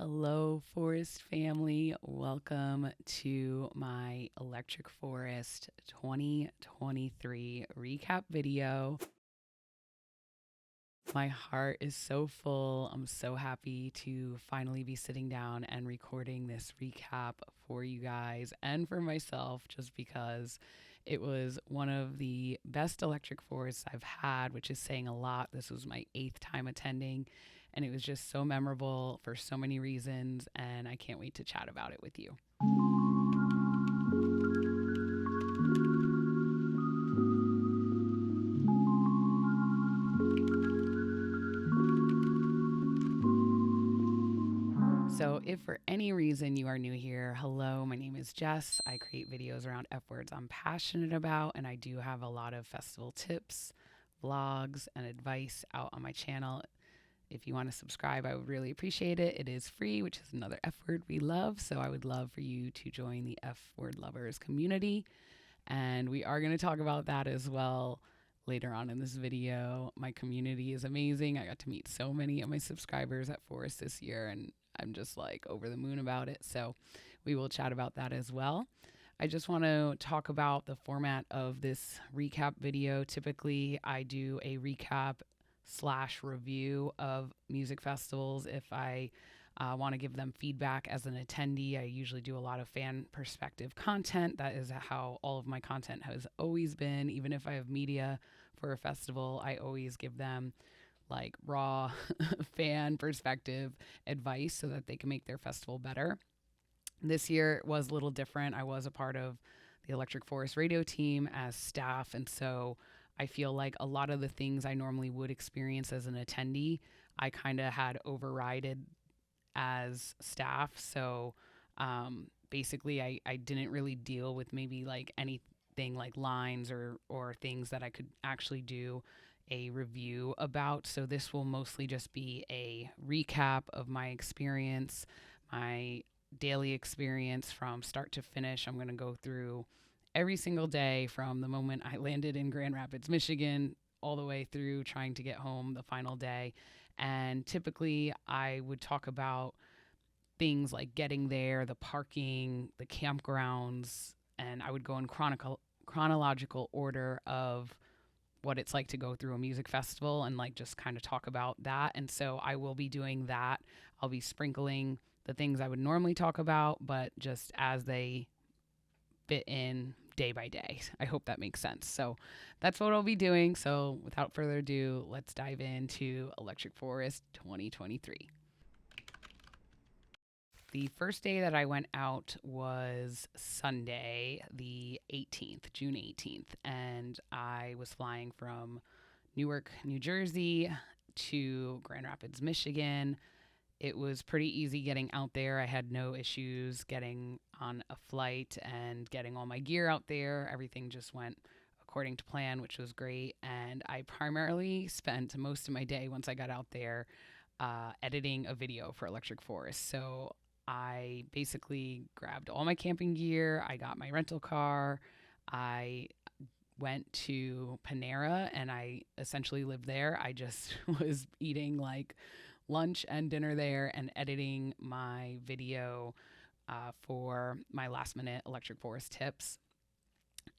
Hello, Forest family. Welcome to my Electric Forest 2023 recap video. My heart is so full. I'm so happy to finally be sitting down and recording this recap for you guys and for myself, just because it was one of the best Electric Forests I've had, which is saying a lot. This was my 8th time attending, and it was just so memorable for so many reasons, and I can't wait to chat about it with you. So, if for any reason you are new here, hello, my name is Jess. I create videos around F words I'm passionate about, and I do have a lot of festival tips, vlogs, and advice out on my channel. If you want to subscribe, I would really appreciate it. It is free, which is another F word we love. So, I would love for you to join the F word lovers community. And we are going to talk about that as well later on in this video. My community is amazing. I got to meet so many of my subscribers at Forest this year, and I'm just like over the moon about it. So we will chat about that as well. I just want to talk about the format of this recap video. Typically, I do a recap / review of music festivals. If I want to give them feedback as an attendee, I usually do a lot of fan perspective content. That is how all of my content has always been. Even if I have media for a festival, I always give them like raw fan perspective advice so that they can make their festival better. This year was a little different. I was a part of the Electric Forest radio team as staff, and so I feel like a lot of the things I normally would experience as an attendee, I kind of had overrided as staff. So basically, I didn't really deal with maybe like anything like lines or things that I could actually do a review about. So this will mostly just be a recap of my experience, my daily experience from start to finish. I'm going to go through every single day from the moment I landed in Grand Rapids, Michigan, all the way through trying to get home the final day. And typically I would talk about things like getting there, the parking, the campgrounds, and I would go in chronological order of what it's like to go through a music festival and like just kind of talk about that. And so I will be doing that. I'll be sprinkling the things I would normally talk about, but just as they fit in day by day. I hope that makes sense. So that's what I'll be doing. So without further ado, let's dive into Electric Forest 2023. The first day that I went out was Sunday, the 18th, June 18th, and I was flying from Newark, New Jersey to Grand Rapids, Michigan. It was pretty easy getting out there. I had no issues getting on a flight and getting all my gear out there. Everything just went according to plan, which was great. And I primarily spent most of my day once I got out there editing a video for Electric Forest. So I basically grabbed all my camping gear. I got my rental car. I went to Panera and I essentially lived there. I just was eating like lunch and dinner there and editing my video for my last minute Electric Forest tips.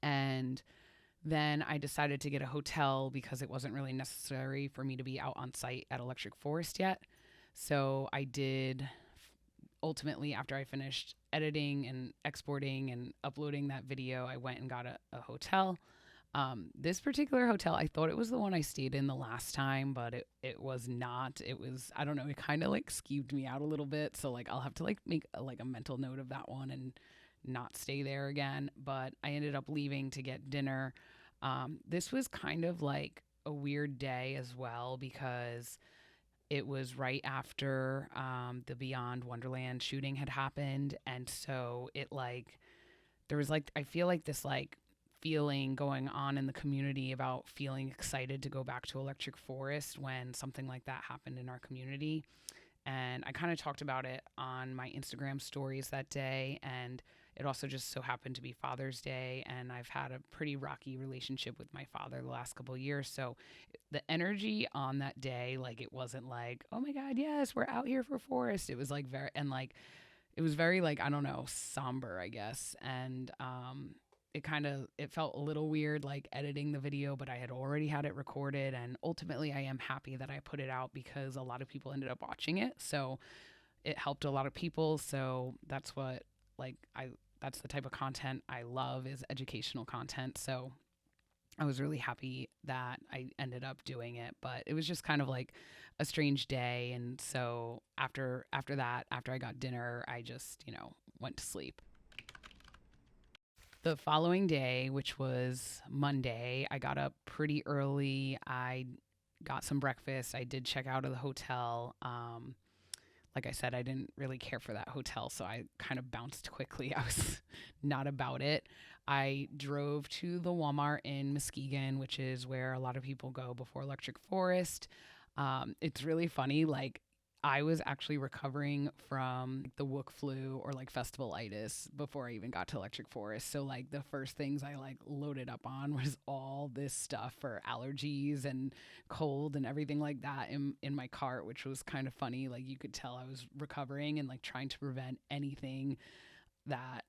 And then I decided to get a hotel because it wasn't really necessary for me to be out on site at Electric Forest yet. So I did ultimately, after I finished editing and exporting and uploading that video, I went and got a hotel. This particular hotel, I thought it was the one I stayed in the last time, but it was not. It was, I don't know, it kind of like skeeved me out a little bit. So like I'll have to like make a mental note of that one and not stay there again. But I ended up leaving to get dinner. This was kind of like a weird day as well because it was right after the Beyond Wonderland shooting had happened. And so it like, there was like, I feel like this like feeling going on in the community about feeling excited to go back to Electric Forest when something like that happened in our community. And I kind of talked about it on my Instagram stories that day. And it also just so happened to be Father's Day. And I've had a pretty rocky relationship with my father the last couple of years. So the energy on that day, like it wasn't like, oh my God, yes, we're out here for forest. It was like very, and like, it was very like, I don't know, somber, I guess. And it felt a little weird like editing the video, but I had already had it recorded, and ultimately I am happy that I put it out because a lot of people ended up watching it. So it helped a lot of people. So that's what like I that's the type of content I love, is educational content. So I was really happy that I ended up doing it, but it was just kind of like a strange day. And so after that, after I got dinner, I just, went to sleep. The following day, which was Monday, I got up pretty early. I got some breakfast. I did check out of the hotel. Like I said, I didn't really care for that hotel, so I kind of bounced quickly. I was not about it. I drove to the Walmart in Muskegon, which is where a lot of people go before Electric Forest. It's really funny. Like, I was actually recovering from the Wook flu or like festivalitis before I even got to Electric Forest. So like the first things I like loaded up on was all this stuff for allergies and cold and everything like that in my cart, which was kind of funny. Like you could tell I was recovering and like trying to prevent anything that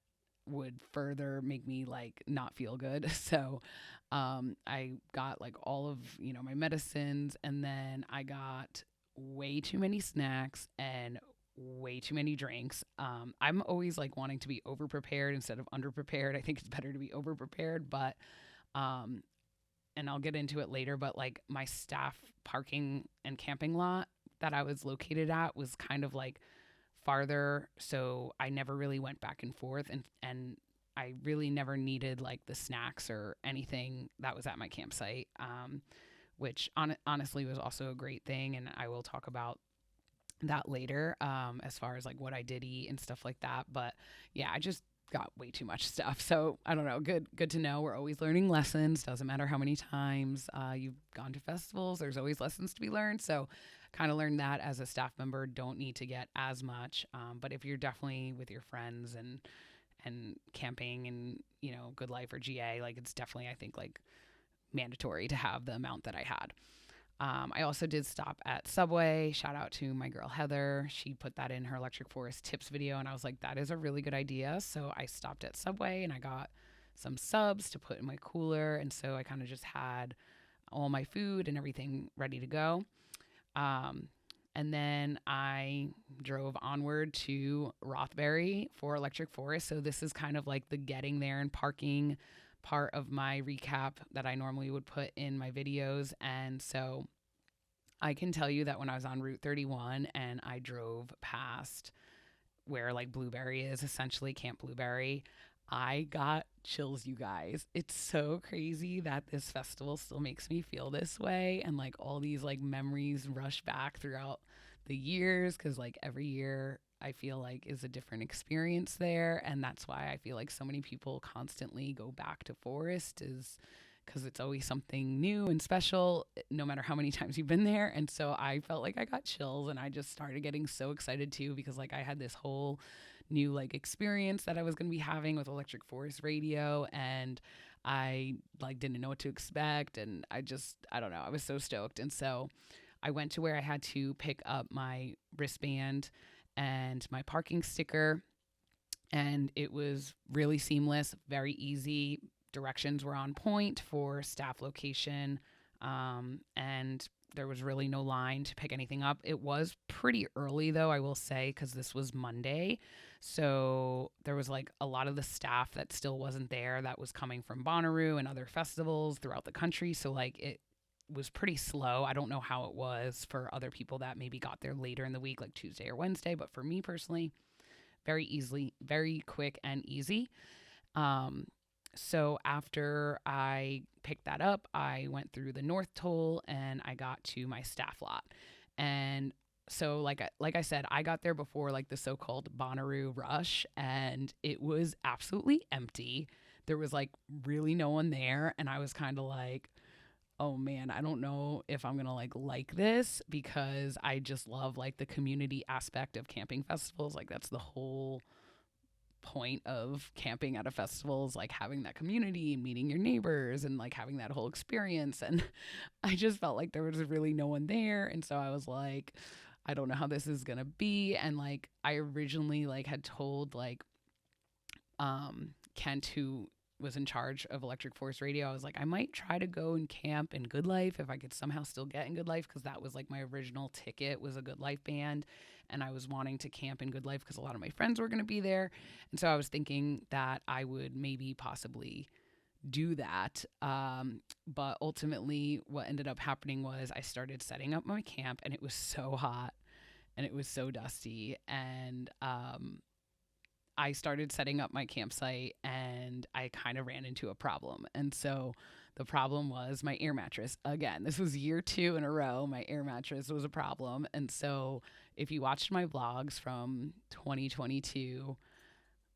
would further make me like not feel good. So I got like all of, my medicines, and then I got way too many snacks and way too many drinks. I'm always like wanting to be over prepared instead of under prepared. I think it's better to be over prepared, but um, and I'll get into it later, but like my staff parking and camping lot that I was located at was kind of like farther, so I never really went back and forth, and I really never needed like the snacks or anything that was at my campsite. Which honestly was also a great thing. And I will talk about that later, as far as like what I did eat and stuff like that. But yeah, I just got way too much stuff. So I don't know. Good to know. We're always learning lessons. Doesn't matter how many times you've gone to festivals. There's always lessons to be learned. So kind of learned that as a staff member. Don't need to get as much. But if you're definitely with your friends and camping and Good Life or GA, like it's definitely, I think, like mandatory to have the amount that I had. I also did stop at Subway. Shout out to my girl Heather. She put that in her Electric Forest tips video, and I was like, that is a really good idea. So I stopped at Subway and I got some subs to put in my cooler. And so I kind of just had all my food and everything ready to go. And then I drove onward to Rothbury for Electric Forest. So this is kind of like the getting there and parking part of my recap that I normally would put in my videos. And so I can tell you that when I was on Route 31 and I drove past where like Blueberry is, essentially Camp Blueberry, I got chills, you guys. It's so crazy that this festival still makes me feel this way. And like all these like memories rush back throughout the years, because like every year I feel like is a different experience there. And that's why I feel like so many people constantly go back to Forest, is because it's always something new and special, no matter how many times you've been there. And so I felt like I got chills, and I just started getting so excited too, because like I had this whole new like experience that I was going to be having with Electric Forest Radio, and I like didn't know what to expect. And I don't know, I was so stoked. And so I went to where I had to pick up my wristband and my parking sticker, and it was really seamless, very easy. Directions were on point for staff location, and there was really no line to pick anything up. It was pretty early though, I will say, because this was Monday. So there was like a lot of the staff that still wasn't there, that was coming from Bonnaroo and other festivals throughout the country. So like it was pretty slow. I don't know how it was for other people that maybe got there later in the week, like Tuesday or Wednesday. But for me personally, very quick and easy. So after I picked that up, I went through the North Toll and I got to my staff lot. And so like I said, I got there before like the so-called Bonnaroo rush, and it was absolutely empty. There was like really no one there, and I was kind of like, oh man, I don't know if I'm gonna like this, because I just love like the community aspect of camping festivals. Like that's the whole point of camping at a festival, is like having that community and meeting your neighbors and like having that whole experience. And I just felt like there was really no one there. And so I was like, I don't know how this is gonna be. And like I originally like had told like Kent, who was in charge of Electric Force Radio, I was like, I might try to go and camp in Good Life if I could somehow still get in Good Life, because that was like my original ticket was a Good Life band, and I was wanting to camp in Good Life because a lot of my friends were going to be there, and so I was thinking that I would maybe possibly do that. But ultimately, what ended up happening was I started setting up my camp, and it was so hot and it was so dusty, and I started setting up my campsite and I kind of ran into a problem. And so the problem was my air mattress. Again, this was year 2 in a row. My air mattress was a problem. And so if you watched my vlogs from 2022,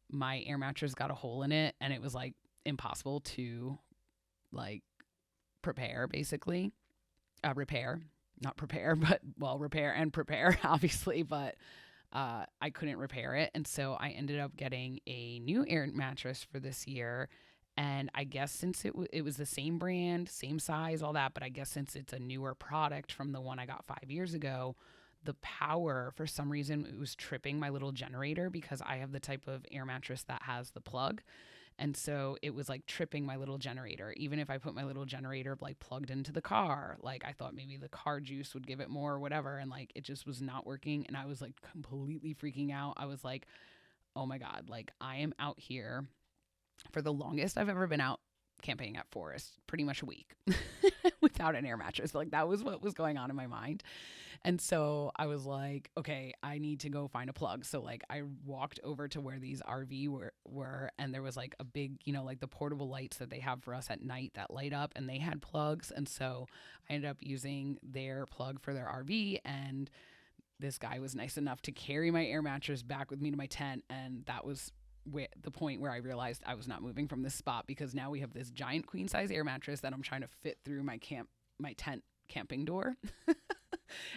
my air mattress got a hole in it and it was like impossible to like prepare, basically. Repair, not prepare, but well, repair and prepare, obviously. But I couldn't repair it. And so I ended up getting a new air mattress for this year. And I guess since it was the same brand, same size, all that, but I guess since it's a newer product from the one I got 5 years ago, the power, for some reason, it was tripping my little generator, because I have the type of air mattress that has the plug. And so it was like tripping my little generator. Even if I put my little generator like plugged into the car, like I thought maybe the car juice would give it more or whatever. And like it just was not working. And I was like completely freaking out. I was like, oh my God, like I am out here for the longest I've ever been out camping at Forest, pretty much a week without an air mattress. Like that was what was going on in my mind. And so I was like, okay, I need to go find a plug. So like I walked over to where these RV were, and there was like a big, like the portable lights that they have for us at night that light up, and they had plugs. And so I ended up using their plug for their RV, and this guy was nice enough to carry my air mattress back with me to my tent. And that was the point where I realized I was not moving from this spot, because now we have this giant queen size air mattress that I'm trying to fit through my tent camping door.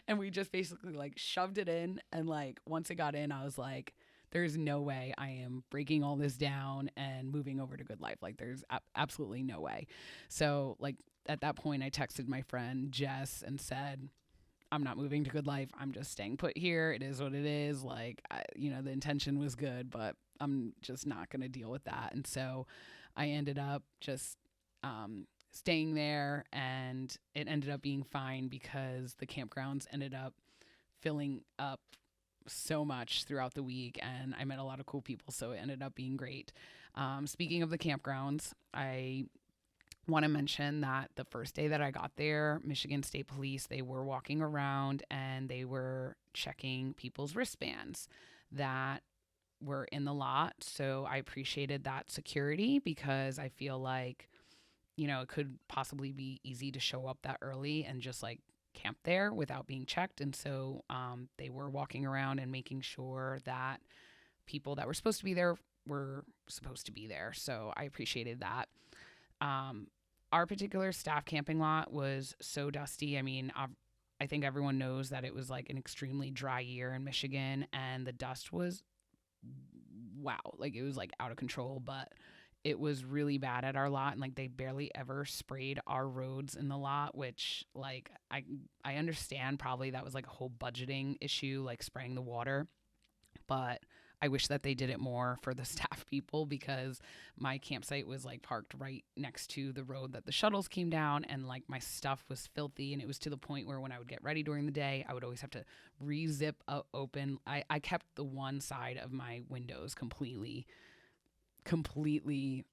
And we just basically like shoved it in. And like once it got in, I was like, there's no way I am breaking all this down and moving over to Good Life. Like there's absolutely no way. So like at that point I texted my friend Jess and said, I'm not moving to Good Life. I'm just staying put here. It is what it is. Like, the intention was good, but I'm just not going to deal with that. And so I ended up just staying there, and it ended up being fine because the campgrounds ended up filling up so much throughout the week, and I met a lot of cool people. So it ended up being great. Speaking of the campgrounds, I want to mention that the first day that I got there, Michigan State Police, they were walking around and they were checking people's wristbands that were in the lot. So I appreciated that security, because I feel like, it could possibly be easy to show up that early and just like camp there without being checked. And so they were walking around and making sure that people that were supposed to be there were supposed to be there. So I appreciated that. Our particular staff camping lot was so dusty. I mean, I think everyone knows that it was like an extremely dry year in Michigan, and the dust was, wow, like it was like out of control. But it was really bad at our lot, and like they barely ever sprayed our roads in the lot, which like I understand probably that was like a whole budgeting issue, like spraying the water, but I wish that they did it more for the staff people, because my campsite was like parked right next to the road that the shuttles came down, and like my stuff was filthy, and it was to the point where when I would get ready during the day, I would always have to re-zip open. I kept the one side of my windows completely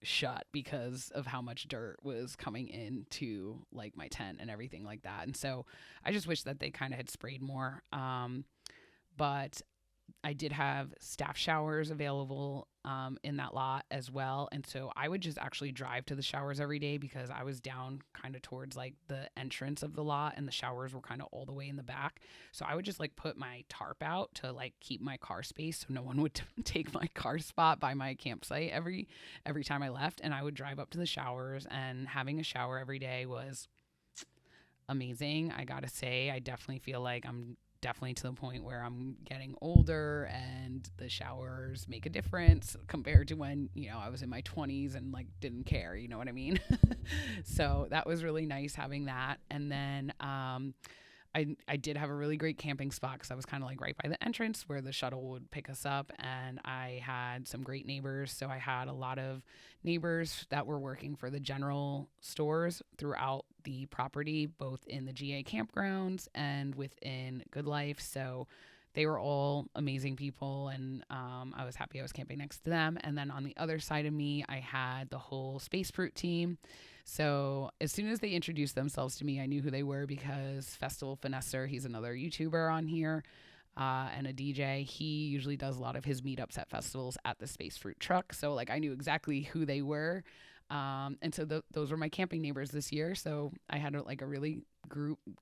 shut because of how much dirt was coming into like my tent and everything like that. And so I just wish that they kind of had sprayed more. But I did have staff showers available in that lot as well. And so I would just actually drive to the showers every day, because I was down kind of towards like the entrance of the lot, and the showers were kind of all the way in the back. So I would just like put my tarp out to like keep my car space, so no one would take my car spot by my campsite every time I left. And I would drive up to the showers, and having a shower every day was amazing. I gotta say, I definitely feel like I'm definitely to the point where I'm getting older and the showers make a difference compared to when, I was in my 20s and like didn't care, you know what I mean? So that was really nice having that. And then I did have a really great camping spot because I was kind of like right by the entrance where the shuttle would pick us up. And I had some great neighbors. So I had a lot of neighbors that were working for the general stores throughout the property, both in the GA campgrounds and within Good Life. So they were all amazing people, and I was happy I was camping next to them. And then on the other side of me, I had the whole Space Fruit team. So as soon as they introduced themselves to me, I knew who they were because Festival Finesser, he's another YouTuber on here, and a DJ. He usually does a lot of his meetups at festivals at the Space Fruit truck. So like I knew exactly who they were. And so those were my camping neighbors this year. So I had a really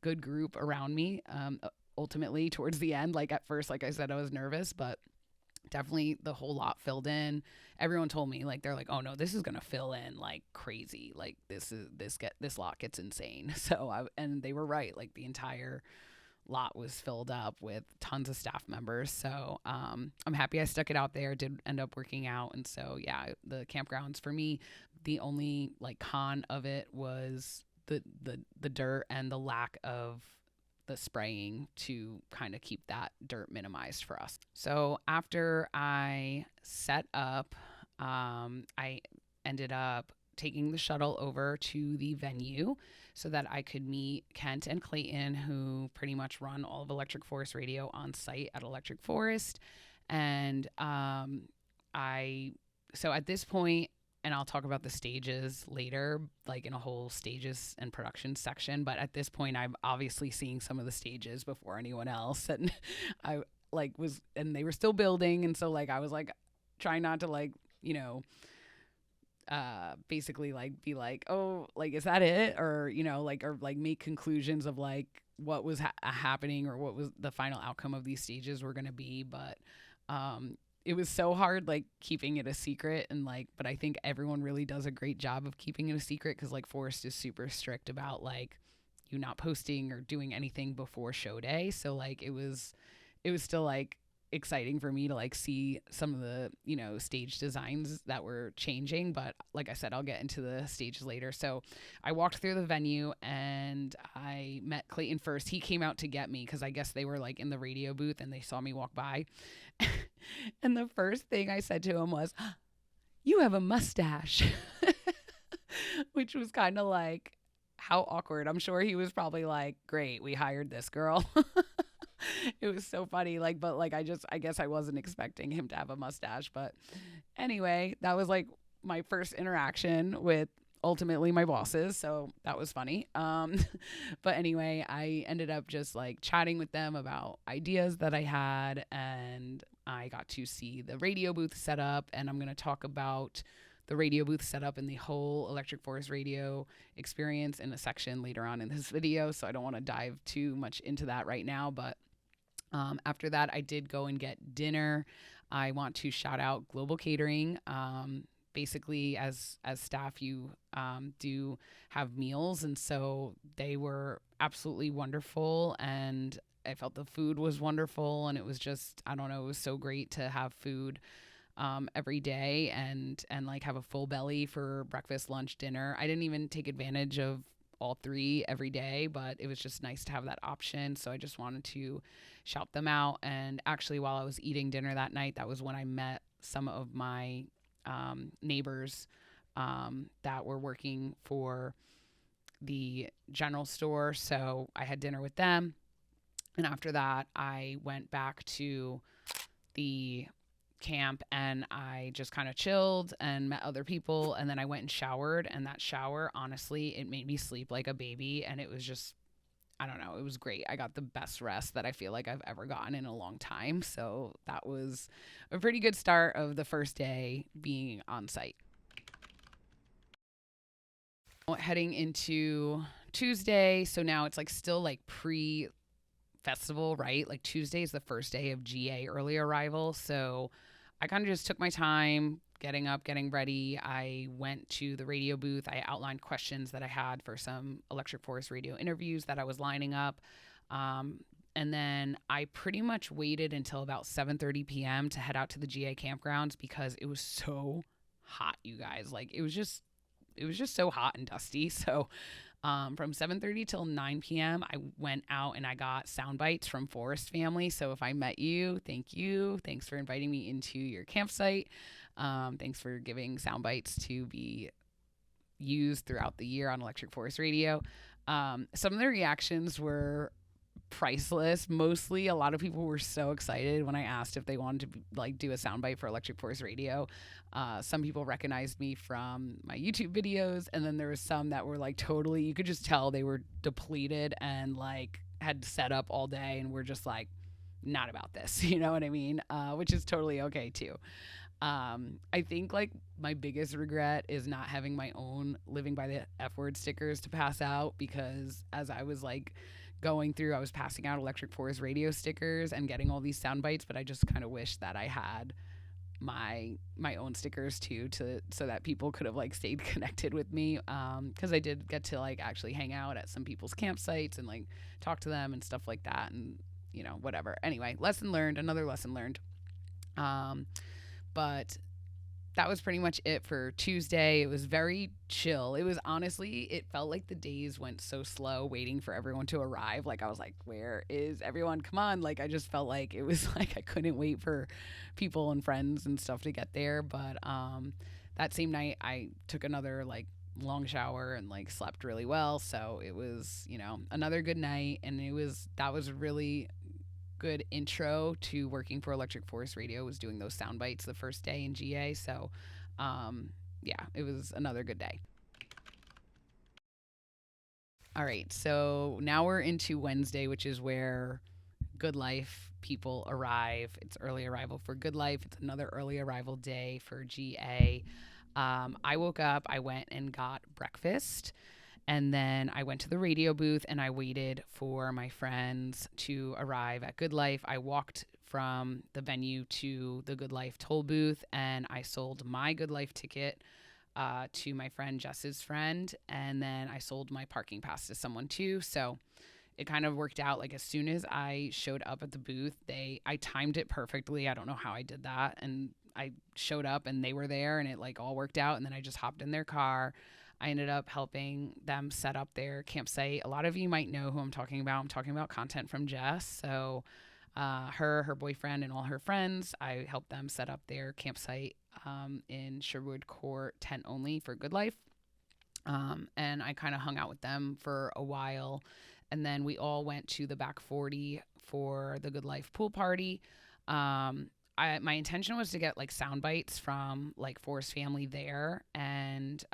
good group around me. Ultimately towards the end, like at first, like I said, I was nervous, but definitely the whole lot filled in. Everyone told me like, they're like, oh no, this is going to fill in like crazy. Like this lot gets insane. And they were right. Like the entire lot was filled up with tons of staff members. So I'm happy I stuck it out there. Did end up working out. And so, yeah, the campgrounds for me, the only like con of it was the dirt and the lack of the spraying to kind of keep that dirt minimized for us. So after I set up, I ended up taking the shuttle over to the venue so that I could meet Kent and Clayton, who pretty much run all of Electric Forest Radio on site at Electric Forest. And so at this point, and I'll talk about the stages later, like in a whole stages and production section. But at this point, I'm obviously seeing some of the stages before anyone else. And and they were still building. And so like, I was like trying not to like, basically like be like, oh, like, is that it? Or, or make conclusions of like what was happening or what was the final outcome of these stages were going to be. But, it was so hard, like keeping it a secret, and like, but I think everyone really does a great job of keeping it a secret. Cause like Forrest is super strict about like you not posting or doing anything before show day. So like, it was still like exciting for me to like see some of the, stage designs that were changing. But like I said, I'll get into the stages later. So I walked through the venue and I met Clayton first. He came out to get me because I guess they were like in the radio booth and they saw me walk by. And the first thing I said to him was, "You have a mustache," which was kind of like, how awkward. I'm sure he was probably like, "Great, we hired this girl." It was so funny. Like, but like, I guess I wasn't expecting him to have a mustache. But anyway, that was like my first interaction with ultimately my bosses. So that was funny. But anyway, I ended up just like chatting with them about ideas that I had, and I got to see the radio booth set up, and I'm going to talk about the radio booth setup and the whole Electric Forest Radio experience in a section later on in this video. So I don't want to dive too much into that right now, but after that, I did go and get dinner. I want to shout out Global Catering. Basically, as staff, you do have meals, and so they were absolutely wonderful, and I felt the food was wonderful, and it was just, I don't know, it was so great to have food every day and like have a full belly for breakfast, lunch, dinner. I didn't even take advantage of all three every day, but it was just nice to have that option. So I just wanted to shout them out. And actually, while I was eating dinner that night, that was when I met some of my neighbors that were working for the general store. So I had dinner with them. And after that, I went back to the camp and I just kind of chilled and met other people, and then I went and showered, and that shower, honestly, it made me sleep like a baby, and it was just, I don't know, it was great. I got the best rest that I feel like I've ever gotten in a long time. So that was a pretty good start of the first day being on site. Heading into Tuesday, so now it's like still like pre-festival, right? Like Tuesday is the first day of GA early arrival, so I kind of just took my time, getting up, getting ready, I went to the radio booth. I outlined questions that I had for some Electric Forest Radio interviews that I was lining up. And then I pretty much waited until about 7:30 p.m. to head out to the GA campgrounds because it was so hot, you guys. Like it was just so hot and dusty. So from 7:30 till 9 p.m., I went out and I got sound bites from Forest Family. So if I met you, thank you. Thanks for inviting me into your campsite. Thanks for giving sound bites to be used throughout the year on Electric Forest Radio. Some of the reactions were priceless. Mostly, a lot of people were so excited when I asked if they wanted to like do a soundbite for Electric Forest Radio. Some people recognized me from my YouTube videos, and then there was some that were like totally, you could just tell they were depleted and like had set up all day and were just like not about this, you know what I mean? Which is totally okay too. I think like my biggest regret is not having my own living by the F word stickers to pass out, because as I was like going through, I was passing out Electric Forest Radio stickers and getting all these sound bites, but I just kind of wish that I had my own stickers too, so that people could have like stayed connected with me, because I did get to like actually hang out at some people's campsites and like talk to them and stuff like that, and you know, whatever. Anyway, lesson learned, another lesson learned. But that was pretty much it for Tuesday. It was very chill. It was honestly, it felt like the days went so slow waiting for everyone to arrive. Like I was like, where is everyone? Come on. Like I just felt like it was like I couldn't wait for people and friends and stuff to get there. But that same night I took another like long shower and like slept really well. So it was, you know, another good night, and that was really good intro to working for Electric Forest Radio, was doing those sound bites the first day in GA. So yeah, it was another good day. All right, so now we're into Wednesday, which is where Good Life people arrive. It's early arrival for Good Life. It's another early arrival day for GA. I woke up, I went and got breakfast, and then I went to the radio booth and I waited for my friends to arrive at Good Life. I walked from the venue to the Good Life toll booth, and I sold my Good Life ticket to my friend Jess's friend, and then I sold my parking pass to someone too. So it kind of worked out. Like as soon as I showed up at the booth, I timed it perfectly. I don't know how I did that. And I showed up and they were there, and it like all worked out. And then I just hopped in their car. I ended up helping them set up their campsite. A lot of you might know who I'm talking about. I'm talking about content from Jess. So her boyfriend, and all her friends, I helped them set up their campsite in Sherwood Court, tent only for Good Life. And I kind of hung out with them for a while. And then we all went to the back 40 for the Good Life pool party. My intention was to get like sound bites from like Forest Family there. And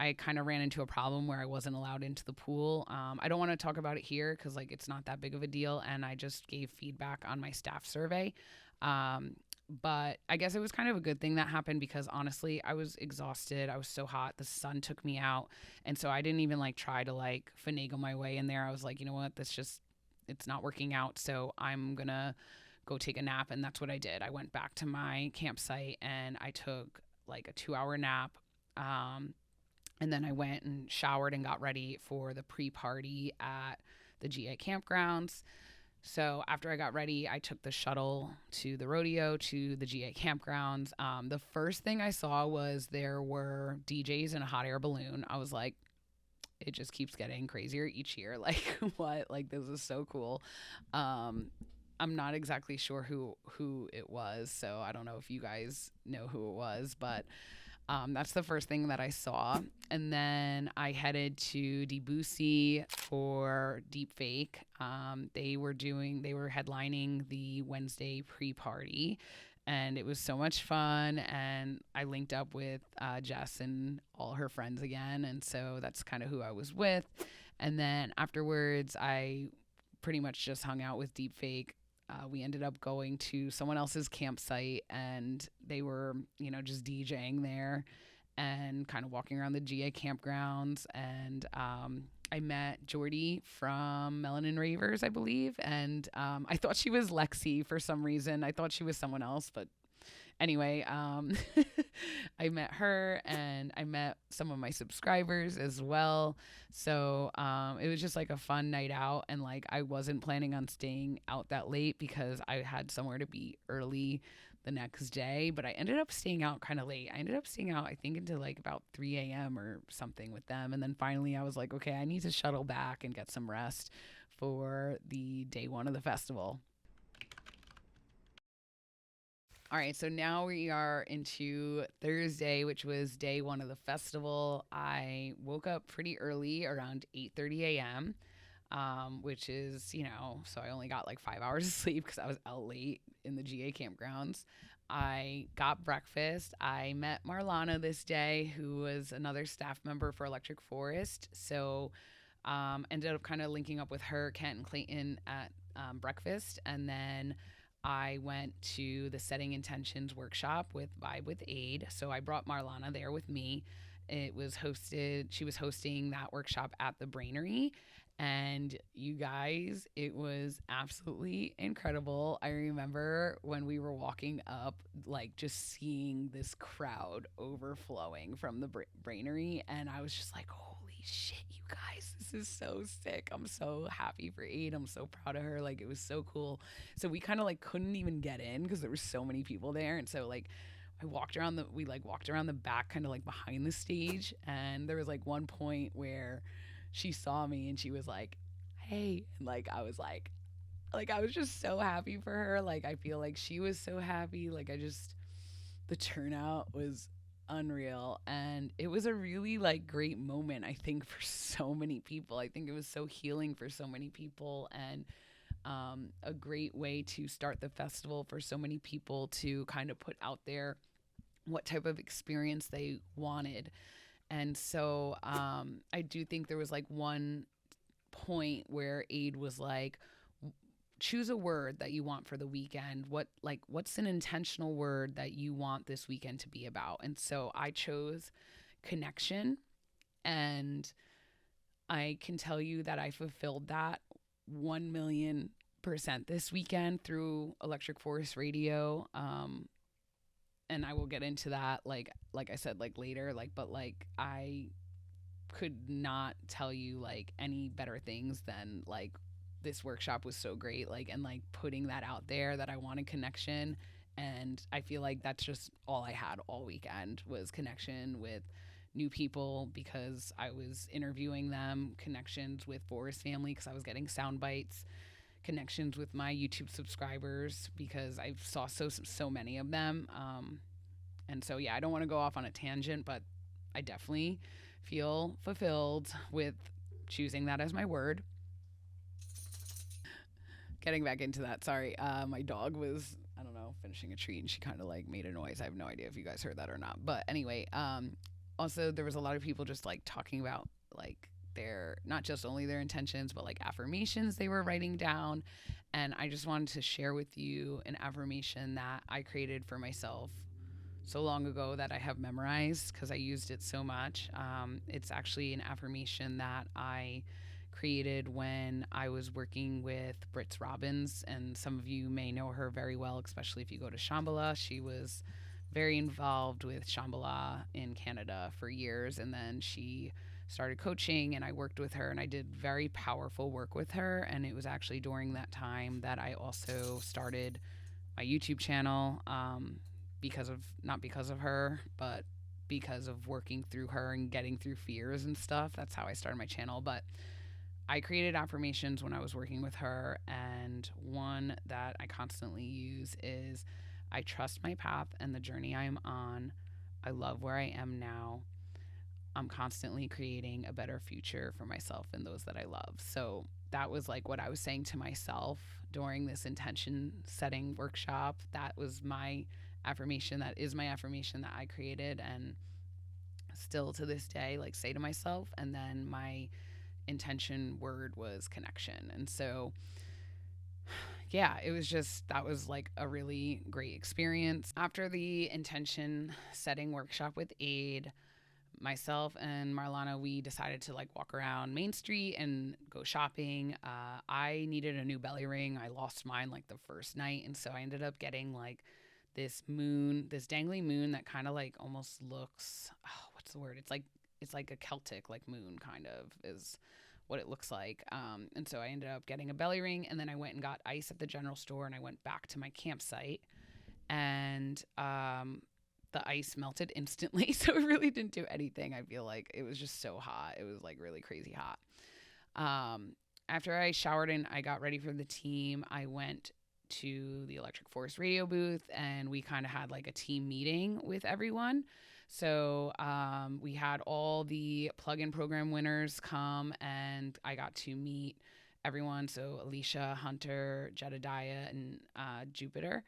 I kind of ran into a problem where I wasn't allowed into the pool. I don't want to talk about it here because like it's not that big of a deal. And I just gave feedback on my staff survey. But I guess it was kind of a good thing that happened, because honestly, I was exhausted. I was so hot. The sun took me out. And so I didn't even like try to like finagle my way in there. I was like, you know what, it's not working out. So I'm going to go take a nap. And that's what I did. I went back to my campsite and I took like a 2-hour nap. And then I went and showered and got ready for the pre-party at the GA campgrounds. So after I got ready, I took the shuttle to the rodeo, to the GA campgrounds. The first thing I saw was there were DJs in a hot air balloon. I was like, it just keeps getting crazier each year. Like, what? Like, this is so cool. I'm not exactly sure who it was, so I don't know if you guys know who it was, but that's the first thing that I saw. And then I headed to Debussy for Deepfake. They were headlining the Wednesday pre-party, and it was so much fun. And I linked up with Jess and all her friends again. And so that's kind of who I was with. And then afterwards, I pretty much just hung out with Deepfake. We ended up going to someone else's campsite, and they were, just DJing there and kind of walking around the GA campgrounds. And I met Jordy from Melanin Ravers, I believe. And I thought she was Lexi for some reason. I thought she was someone else, but anyway, I met her and I met some of my subscribers as well. So it was just like a fun night out. And like I wasn't planning on staying out that late because I had somewhere to be early the next day, but I ended up staying out kind of late. I ended up staying out, I think, until like about 3 a.m. or something with them. And then finally I was like, okay, I need to shuttle back and get some rest for the day one of the festival. All right, so now we are into Thursday, which was day one of the festival. I woke up pretty early, around 8:30 a.m., which is, so I only got like 5 hours of sleep because I was out late in the GA campgrounds. I got breakfast. I met Marlana this day, who was another staff member for Electric Forest. So ended up kind of linking up with her, Kent, and Clayton at breakfast. And then I went to the Setting Intentions workshop with Vibe with Aid. So I brought Marlana there with me. It was hosted, she was hosting that workshop at the Brainery. And you guys, it was absolutely incredible. I remember when we were walking up, like just seeing this crowd overflowing from the Brainery. And I was just like, holy shit, you guys, this is so sick. I'm so happy for Aid. I'm so proud of her. Like, it was so cool. So we kind of like couldn't even get in because there were so many people there. And so like we like walked around the back, kind of like behind the stage. And there was like one point where she saw me and she was like, hey. And like I was just so happy for her. Like, I feel like she was so happy. Like, the turnout was unreal. And it was a really like great moment, I think, for so many people. I think it was so healing for so many people. And a great way to start the festival for so many people to kind of put out there what type of experience they wanted. And so I do think there was like one point where Aid was like, choose a word that you want for the weekend. What's an intentional word that you want this weekend to be about? And so I chose connection. And I can tell you that I fulfilled that 1,000,000% this weekend through Electric Forest Radio. And I will get into that like I said, like later, but like I could not tell you like any better things than like this workshop was so great, like, and like putting that out there that I wanted connection. And I feel like that's just all I had all weekend was connection with new people because I was interviewing them, connections with Forest family because I was getting sound bites, connections with my YouTube subscribers because I saw so many of them. And so yeah, I don't want to go off on a tangent, but I definitely feel fulfilled with choosing that as my word. Getting back into that, sorry. My dog was, I don't know, finishing a treat and she kind of like made a noise. I have no idea if you guys heard that or not. But anyway, also there was a lot of people just like talking about like their, not just only their intentions, but like affirmations they were writing down. And I just wanted to share with you an affirmation that I created for myself so long ago that I have memorized because I used it so much. It's actually an affirmation that I created when I was working with Britt Robbins, and some of you may know her very well, especially if you go to Shambhala. She was very involved with Shambhala in Canada for years, and then she started coaching, and I worked with her, and I did very powerful work with her. And it was actually during that time that I also started my YouTube channel, not because of her, but because of working through her and getting through fears and stuff. That's how I started my channel. But I created affirmations when I was working with her, and one that I constantly use is, I trust my path and the journey I am on. I love where I am now. I'm constantly creating a better future for myself and those that I love. So that was like what I was saying to myself during this intention setting workshop. That was my affirmation. That is my affirmation that I created and still to this day like say to myself. And then my intention word was connection. And so yeah, it was just, that was like a really great experience. After the intention setting workshop with Aid, myself and Marlana, we decided to like walk around Main Street and go shopping. I needed a new belly ring. I lost mine like the first night. And so I ended up getting like this moon, this dangly moon that kind of like almost looks, oh, what's the word? It's like a Celtic like moon kind of is what it looks like. And so I ended up getting a belly ring, and then I went and got ice at the general store, and I went back to my campsite, and the ice melted instantly. So it really didn't do anything. I feel like it was just so hot. It was like really crazy hot. After I showered and I got ready for the team, I went to the Electric Forest radio booth, and we kind of had like a team meeting with everyone. So we had all the plug-in program winners come, and I got to meet everyone. So Alicia, Hunter, Jedediah, and Jupiter.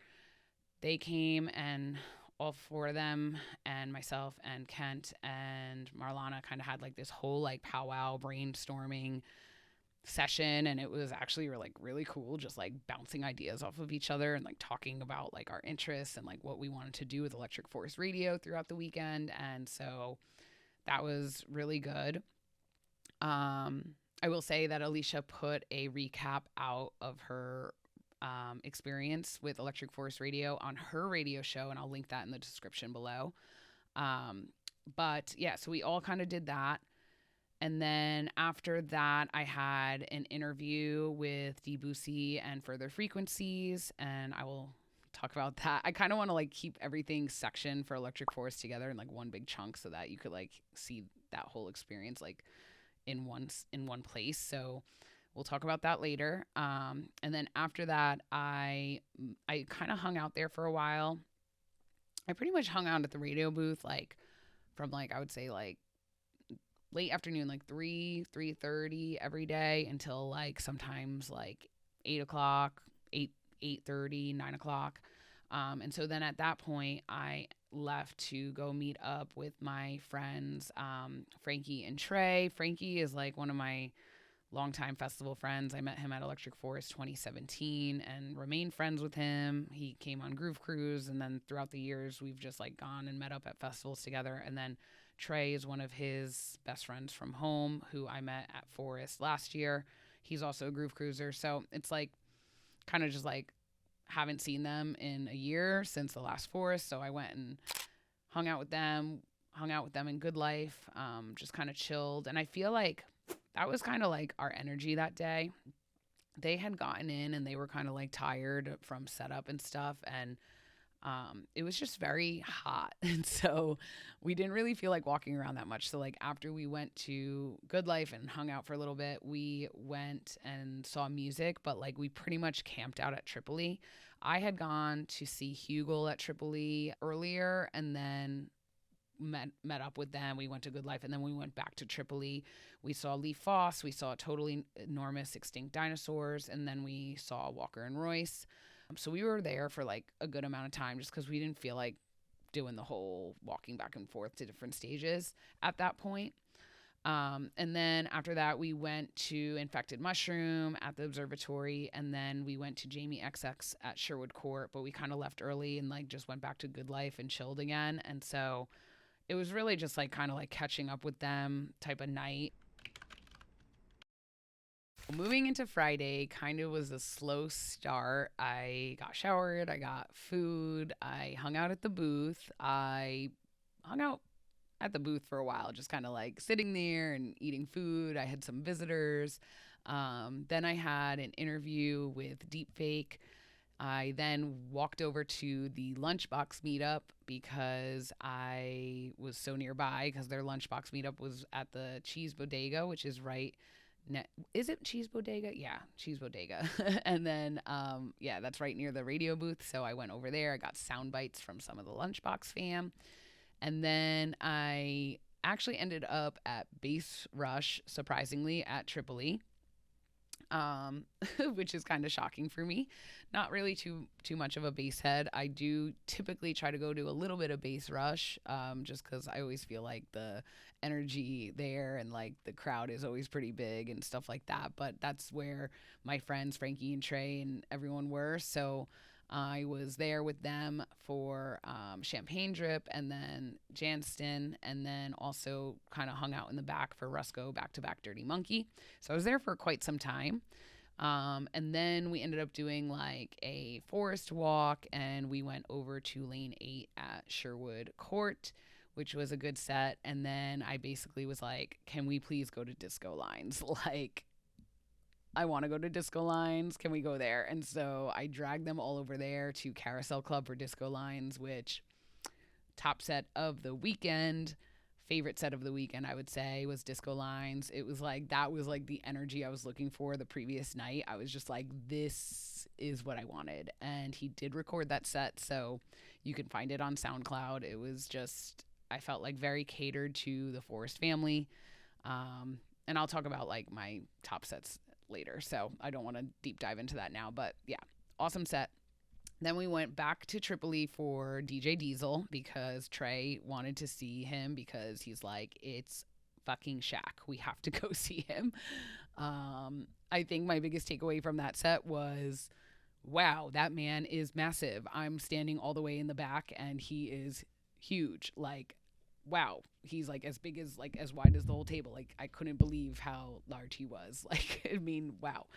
They came, and all four of them and myself and Kent and Marlana kind of had like this whole like powwow brainstorming session, and it was actually like really cool, just like bouncing ideas off of each other and like talking about like our interests and like what we wanted to do with Electric Forest Radio throughout the weekend. And so that was really good. I will say that Alicia put a recap out of her experience with Electric Forest Radio on her radio show, and I'll link that in the description below. But yeah, so we all kind of did that. And then after that, I had an interview with Debussy and Further Frequencies, and I will talk about that. I kind of want to like keep everything sectioned for Electric Forest together in like one big chunk, so that you could like see that whole experience like in one place. So we'll talk about that later. And then after that, I kind of hung out there for a while. I pretty much hung out at the radio booth like from like I would say like late afternoon, like 3:30 every day until like sometimes like 8 o'clock, 8:30, 9 o'clock. And so then at that point, I left to go meet up with my friends, Frankie and Trey. Frankie is like one of my longtime festival friends. I met him at Electric Forest 2017 and remained friends with him. He came on Groove Cruise, and then throughout the years, we've just like gone and met up at festivals together. And then Trey is one of his best friends from home who I met at Forest last year. He's also a Groove Cruiser. So it's like kind of just like haven't seen them in a year since the last Forest. So I went and hung out with them in Good Life, just kind of chilled. And I feel like that was kind of like our energy that day. They had gotten in and they were kind of like tired from setup and stuff. And it was just very hot. And so we didn't really feel like walking around that much. So like after we went to Good Life and hung out for a little bit, we went and saw music, but like we pretty much camped out at Tripoli. I had gone to see Hugel at Tripoli earlier, and then met up with them. We went to Good Life, and then we went back to Tripoli. We saw Lee Foss. We saw totally enormous extinct dinosaurs, and then we saw Walker and Royce. So we were there for like a good amount of time just because we didn't feel like doing the whole walking back and forth to different stages at that point. And then after that, we went to Infected Mushroom at the observatory, and then we went to Jamie XX at Sherwood Court, but we kind of left early and like just went back to Good Life and chilled again. And so it was really just like kind of like catching up with them type of night. Moving into Friday kind of was a slow start. I got showered, I got food, I hung out at the booth. I hung out at the booth for a while, just kind of like sitting there and eating food. I had some visitors. Then I had an interview with Deepfake. I then walked over to the Lunchbox meetup because I was so nearby, because their Lunchbox meetup was at the Cheese Bodega, which is right. Is it Cheese Bodega? Yeah, Cheese Bodega. And then, yeah, that's right near the radio booth. So I went over there. I got sound bites from some of the Lunchbox fam. And then I actually ended up at Bass Rush, surprisingly, at Tripoli. Which is kind of shocking for me. Not really too much of a bass head. I do typically try to go to a little bit of Bass Rush, just because I always feel like the energy there and like the crowd is always pretty big and stuff like that. But that's where my friends Frankie and Trey and everyone were. So I was there with them for Champagne Drip and then Janston, and then also kind of hung out in the back for Rusco back-to-back Dirty Monkey. So I was there for quite some time. And then we ended up doing like a forest walk, and we went over to lane 8 at Sherwood Court, which was a good set. And then I basically was like, can we please go to Disco Lines? Like, I want to go to Disco Lines. Can we go there? And so I dragged them all over there to Carousel Club for Disco Lines, which top set of the weekend. Favorite set of the weekend, I would say, was Disco Lines. It was like, that was like the energy I was looking for the previous night. I was just like, this is what I wanted. And he did record that set, so you can find it on SoundCloud. It was just, I felt like very catered to the Forest family. And I'll talk about like my top sets later, so I don't want to deep dive into that now. But yeah, awesome set. Then we went back to Tripoli for DJ Diesel because Trey wanted to see him because he's like, it's fucking Shaq. We have to go see him. I think my biggest takeaway from that set was, wow, that man is massive. I'm standing all the way in the back and he is huge. Like, wow, he's like as big as, like, as wide as the whole table. Like, I couldn't believe how large he was. Like, I mean, wow.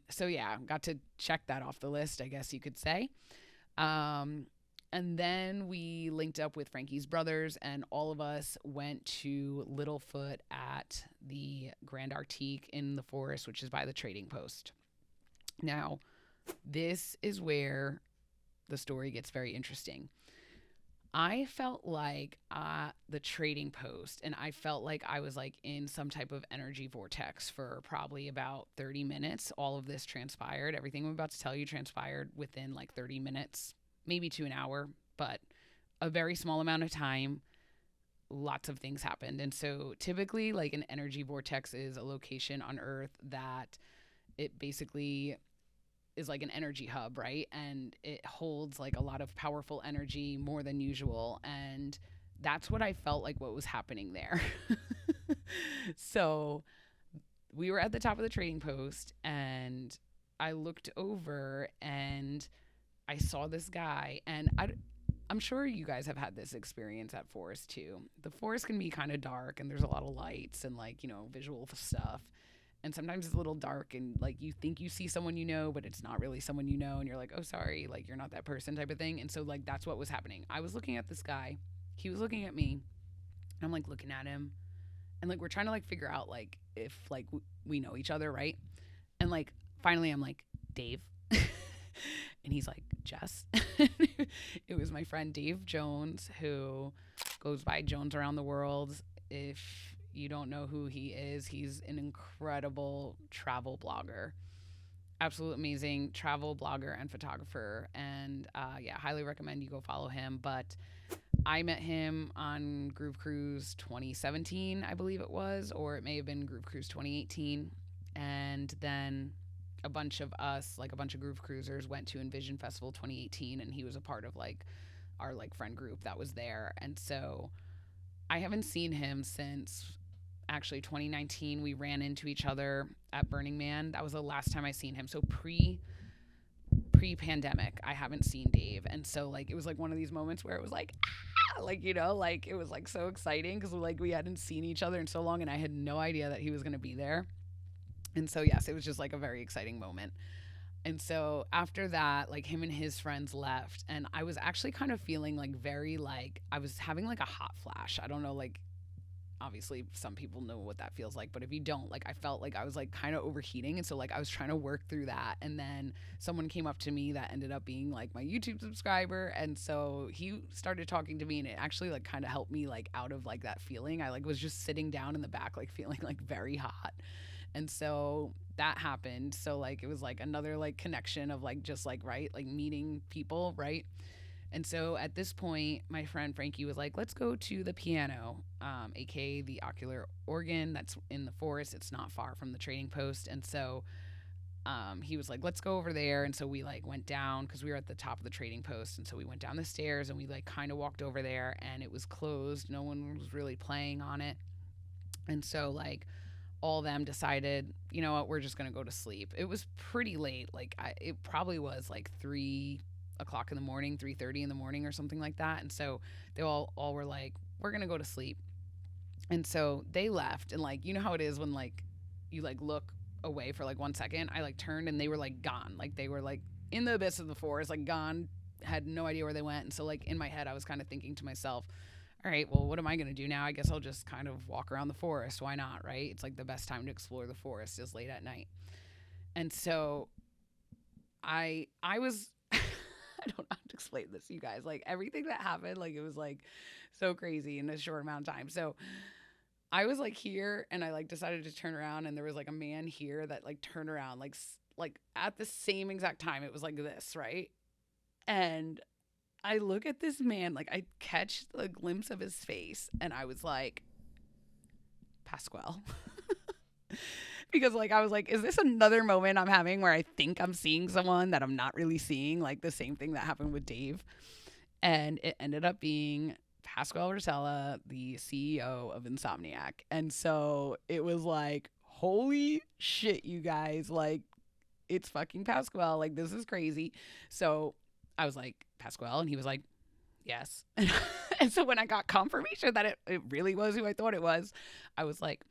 So yeah, got to check that off the list, I guess you could say. And then we linked up with Frankie's brothers, and all of us went to Littlefoot at the Grand Arctique in the forest, which is by the Trading Post. Now, this is where the story gets very interesting. I felt like the Trading Post, and I felt like I was like in some type of energy vortex for probably about 30 minutes. All of this transpired. Everything I'm about to tell you transpired within like 30 minutes, maybe to an hour, but a very small amount of time. Lots of things happened. And so typically, like, an energy vortex is a location on Earth that it basically is like an energy hub, right? And it holds like a lot of powerful energy, more than usual. And that's what I felt like what was happening there. So we were at the top of the Trading Post, and I looked over and I saw this guy, and I'm sure you guys have had this experience at forest too. The forest can be kind of dark, and there's a lot of lights and, like, you know, visual stuff. And sometimes it's a little dark, and like you think you see someone you know, but it's not really someone you know, and you're like, oh, sorry, like, you're not that person, type of thing. And so, like, that's what was happening. I was looking at this guy, he was looking at me, and I'm like looking at him, and like we're trying to like figure out like if like we know each other, right? And like finally I'm like, Dave. And he's like, Jess. It was my friend Dave Jones, who goes by Jones Around the World. If you don't know who he is, he's an incredible travel blogger. Absolute amazing travel blogger and photographer. And yeah, highly recommend you go follow him. But I met him on Groove Cruise 2017, I believe it was, or it may have been Groove Cruise 2018. And then a bunch of us, like a bunch of Groove Cruisers, went to Envision Festival 2018, and he was a part of like our like friend group that was there. And so I haven't seen him since actually 2019. We ran into each other at Burning Man. That was the last time I seen him. So pre-pandemic, I haven't seen Dave. And so like it was like one of these moments where it was like, like, you know, like it was like so exciting because like we hadn't seen each other in so long, and I had no idea that he was going to be there. And so yes, it was just like a very exciting moment. And so after that, like, him and his friends left, and I was actually kind of feeling like very, like, I was having like a hot flash. I don't know, like, obviously some people know what that feels like, but if you don't, like, I felt like I was like kind of overheating. And so like I was trying to work through that, and then someone came up to me that ended up being like my YouTube subscriber, and so he started talking to me, and it actually like kind of helped me like out of like that feeling. I like was just sitting down in the back like feeling like very hot. And so that happened. So like it was like another like connection of like just like, right, like meeting people, right? And so at this point, my friend Frankie was like, let's go to the piano, aka the ocular organ that's in the forest. It's not far from the Trading Post. And so he was like, let's go over there. And so we like went down because we were at the top of the Trading Post. And so we went down the stairs, and we like kind of walked over there, and it was closed. No one was really playing on it. And so like all of them decided, you know what, we're just going to go to sleep. It was pretty late. Like it probably was like 3:00 in the morning, 3:30 in the morning or something like that. And so they all were like, we're going to go to sleep. And so they left. And like, you know how it is when like you like look away for like 1 second, I like turned and they were like gone. Like they were like in the abyss of the forest, like gone, had no idea where they went. And so like in my head, I was kind of thinking to myself, all right, well, what am I going to do now? I guess I'll just kind of walk around the forest. Why not, right? It's like the best time to explore the forest is late at night. And so I was I don't know how to explain this to you guys. Like everything that happened, like it was like so crazy in a short amount of time. So I was like here and I like decided to turn around and there was like a man here that like turned around like at the same exact time. It was like this, right? And I look at this man, like I catch a glimpse of his face and I was like, Pasquale. Because like I was like, is this another moment I'm having where I think I'm seeing someone that I'm not really seeing? Like the same thing that happened with Dave. And it ended up being Pasquale Rotella, the CEO of Insomniac. And so it was like, holy shit, you guys, like it's fucking Pasquale. Like this is crazy. So I was like, Pasquale, and he was like, yes. And so when I got confirmation that it really was who I thought it was, I was like,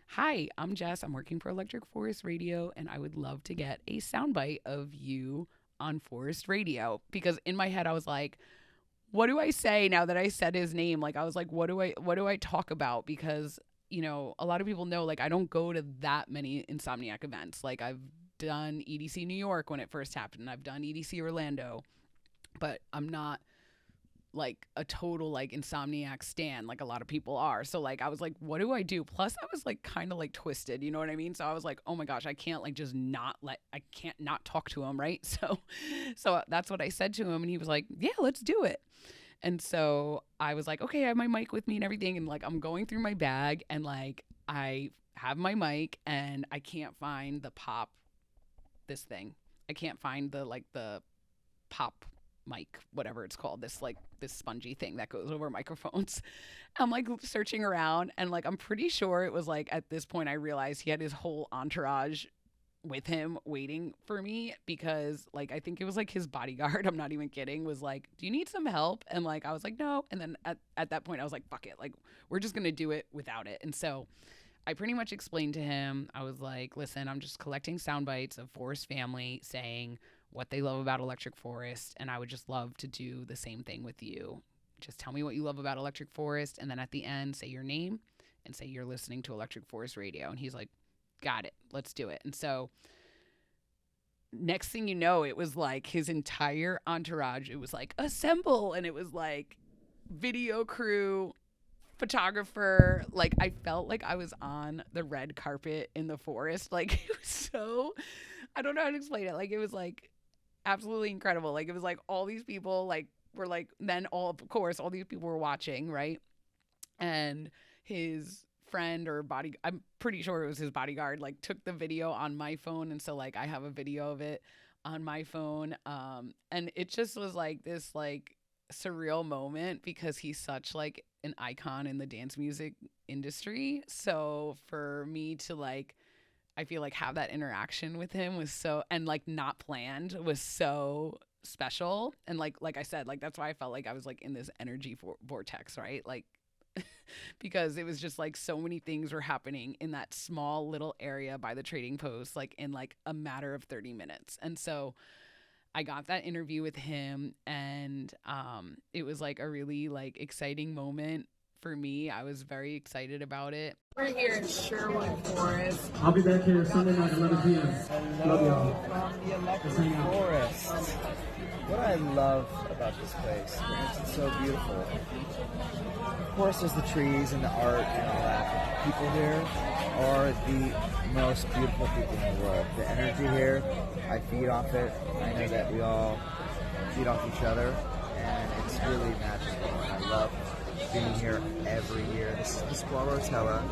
hi, I'm Jess. I'm working for Electric Forest Radio, and I would love to get a soundbite of you on Forest Radio. Because in my head, I was like, what do I say now that I said his name? Like, I was like, what do I talk about? Because, you know, a lot of people know, like, I don't go to that many Insomniac events. Like, I've done EDC New York when it first happened. I've done EDC Orlando, but I'm not like a total like Insomniac stan like a lot of people are. So like I was like, what do I do? Plus I was like kind of like twisted, you know what I mean? So I was like, oh my gosh, I can't not talk to him, right? So that's what I said to him and he was like, yeah, let's do it. And so I was like, okay, I have my mic with me and everything, and like I'm going through my bag and like I have my mic and I can't find this thing. I can't find the pop mic, whatever it's called, this spongy thing that goes over microphones. I'm like searching around and like I'm pretty sure it was like at this point I realized he had his whole entourage with him waiting for me, because like I think it was like his bodyguard, I'm not even kidding, was like, do you need some help? And like I was like, no. And then at that point I was like, fuck it, like we're just gonna do it without it. And so I pretty much explained to him, I was like, listen, I'm just collecting sound bites of Forest family saying what they love about Electric Forest, and I would just love to do the same thing with you. Just tell me what you love about Electric Forest, and then at the end, say your name and say you're listening to Electric Forest Radio. And he's like, got it, let's do it. And so next thing you know, it was like his entire entourage, it was like, assemble, and it was like video crew, photographer. Like I felt like I was on the red carpet in the forest. Like it was so, I don't know how to explain it. Like it was like absolutely incredible. Like it was like all these people like were like, then of course all these people were watching, right? And his friend or I'm pretty sure it was his bodyguard, like took the video on my phone, and so like I have a video of it on my phone. And it just was like this like surreal moment, because he's such like an icon in the dance music industry. So for me to like, I feel like have that interaction with him was so, and like not planned, was so special. And like I said, like that's why I felt like I was like in this energy vortex, right? Like because it was just like so many things were happening in that small little area by the trading post, like in like a matter of 30 minutes. And so I got that interview with him, and it was like a really like exciting moment for me. I was very excited about it. We're here in Sherwood Forest. I'll be back here Sunday night at 11 p.m. Love y'all. From the Electric Forest. What I love about this place is it's so beautiful. Of course, there's the trees and the art and all that. People here are the most beautiful people in the world. The energy here, I feed off it. I know that we all feed off each other, and it's really magical. I love being here every year. This is Pasquale Rotella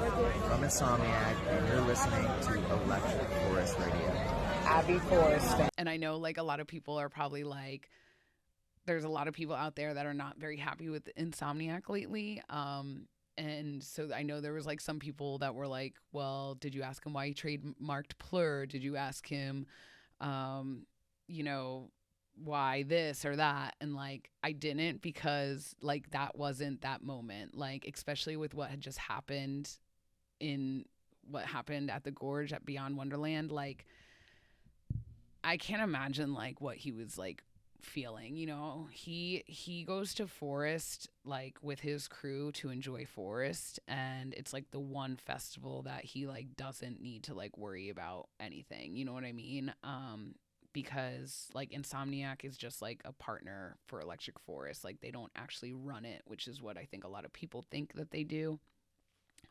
from Insomniac, and you're listening to Electric Forest Radio. Abbey Forest. And I know like a lot of people are probably like, there's a lot of people out there that are not very happy with Insomniac lately. And so I know there was like some people that were like, well, did you ask him why he trademarked Plur? Did you ask him, you know, why this or that? And like I didn't, because like that wasn't that moment, like especially with what had just happened in what happened at the gorge at Beyond Wonderland, like I can't imagine like what he was like feeling. You know, he goes to Forest like with his crew to enjoy Forest, and it's like the one festival that he like doesn't need to like worry about anything, you know what I mean? Because like Insomniac is just like a partner for Electric Forest, like they don't actually run it, which is what I think a lot of people think that they do.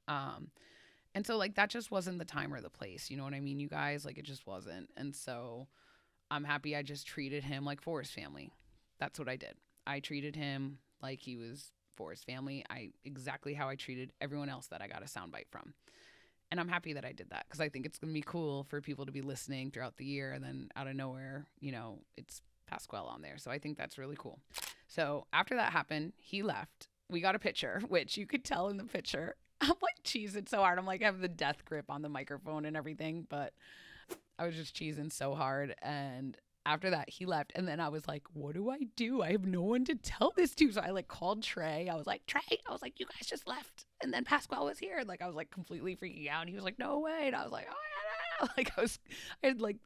And so like that just wasn't the time or the place, you know what I mean, you guys? Like it just wasn't. And so I'm happy I just treated him like Forest family. That's what I did. I treated him like he was Forest family. Exactly how I treated everyone else that I got a soundbite from. And I'm happy that I did that, because I think it's going to be cool for people to be listening throughout the year, and then out of nowhere, you know, it's Pasquale on there. So I think that's really cool. So after that happened, he left. We got a picture, which you could tell in the picture. I'm like cheesing so hard. I'm like, I have the death grip on the microphone and everything, but I was just cheesing so hard. And after that, he left. And then I was like, what do I do? I have no one to tell this to. So I like called Trey. I was like, Trey, I was like, you guys just left. And then Pasquale was here. Like I was like completely freaking out. And he was like, no way. And I was like, oh yeah. Like I had like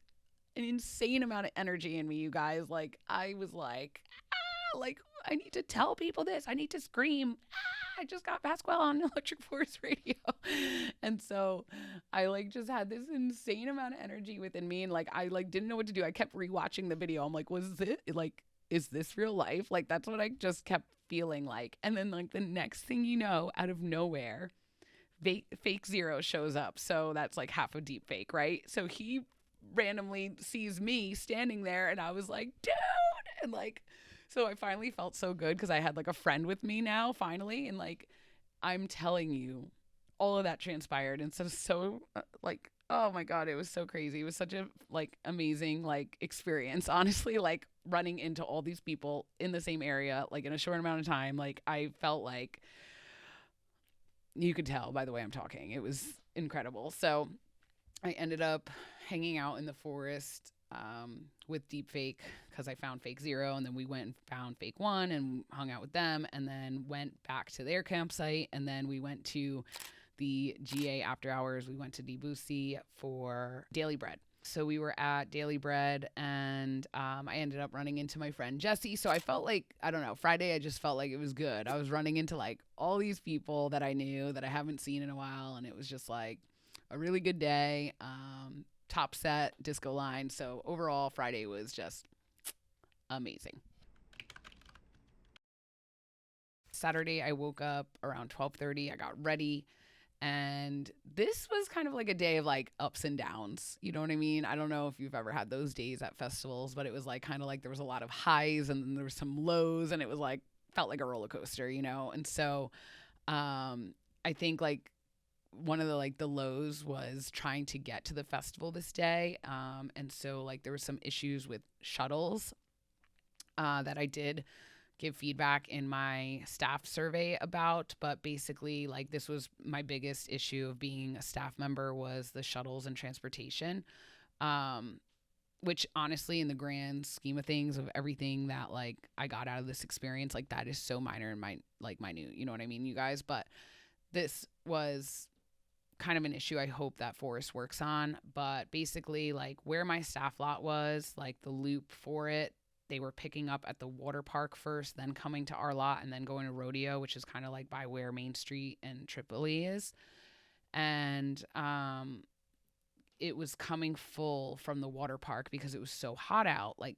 an insane amount of energy in me, you guys. Like I was like, like I need to tell people this. I need to scream. I just got Pasquale on Electric Forest Radio. And so I like just had this insane amount of energy within me, and like I like didn't know what to do. I kept rewatching the video. I'm like, was it like, is this real life? Like that's what I just kept feeling like. And then like the next thing you know, out of nowhere, fake Zero shows up. So that's like half a deep fake, right? So he randomly sees me standing there, and I was like, dude, and like so I finally felt so good because I had like a friend with me now finally. And like I'm telling you, all of that transpired. And so like, oh my God, it was so crazy. It was such a like amazing like experience, honestly, like running into all these people in the same area, like in a short amount of time. Like I felt like, you could tell by the way I'm talking, it was incredible. So I ended up hanging out in the forest with Deep Fake, because I found Fake Zero, and then we went and found Fake One and hung out with them, and then went back to their campsite, and then we went to the GA after hours. We went to Debussy for Daily Bread. So we were at Daily Bread, and I ended up running into my friend Jesse. So I felt like, I don't know, Friday I just felt like it was good. I was running into like all these people that I knew that I haven't seen in a while, and it was just like a really good day. Top set, disco line. So overall, Friday was just amazing. Saturday, I woke up around 12:30. I got ready. And this was kind of like a day of like ups and downs. You know what I mean? I don't know if you've ever had those days at festivals, but it was like kind of like there was a lot of highs and then there was some lows, and it was like, felt like a roller coaster, you know? And so I think like one of the like the lows was trying to get to the festival this day. And so like there were some issues with shuttles that I did give feedback in my staff survey about, but basically like this was my biggest issue of being a staff member, was the shuttles and transportation, which honestly in the grand scheme of things of everything that like I got out of this experience, like that is so minor and minute, you know what I mean, you guys? But this was kind of an issue I hope that Forest works on. But basically like where my staff lot was, like the loop for it, they were picking up at the water park first, then coming to our lot, and then going to Rodeo, which is kind of like by where Main Street and Tripoli is. And it was coming full from the water park because it was so hot out. Like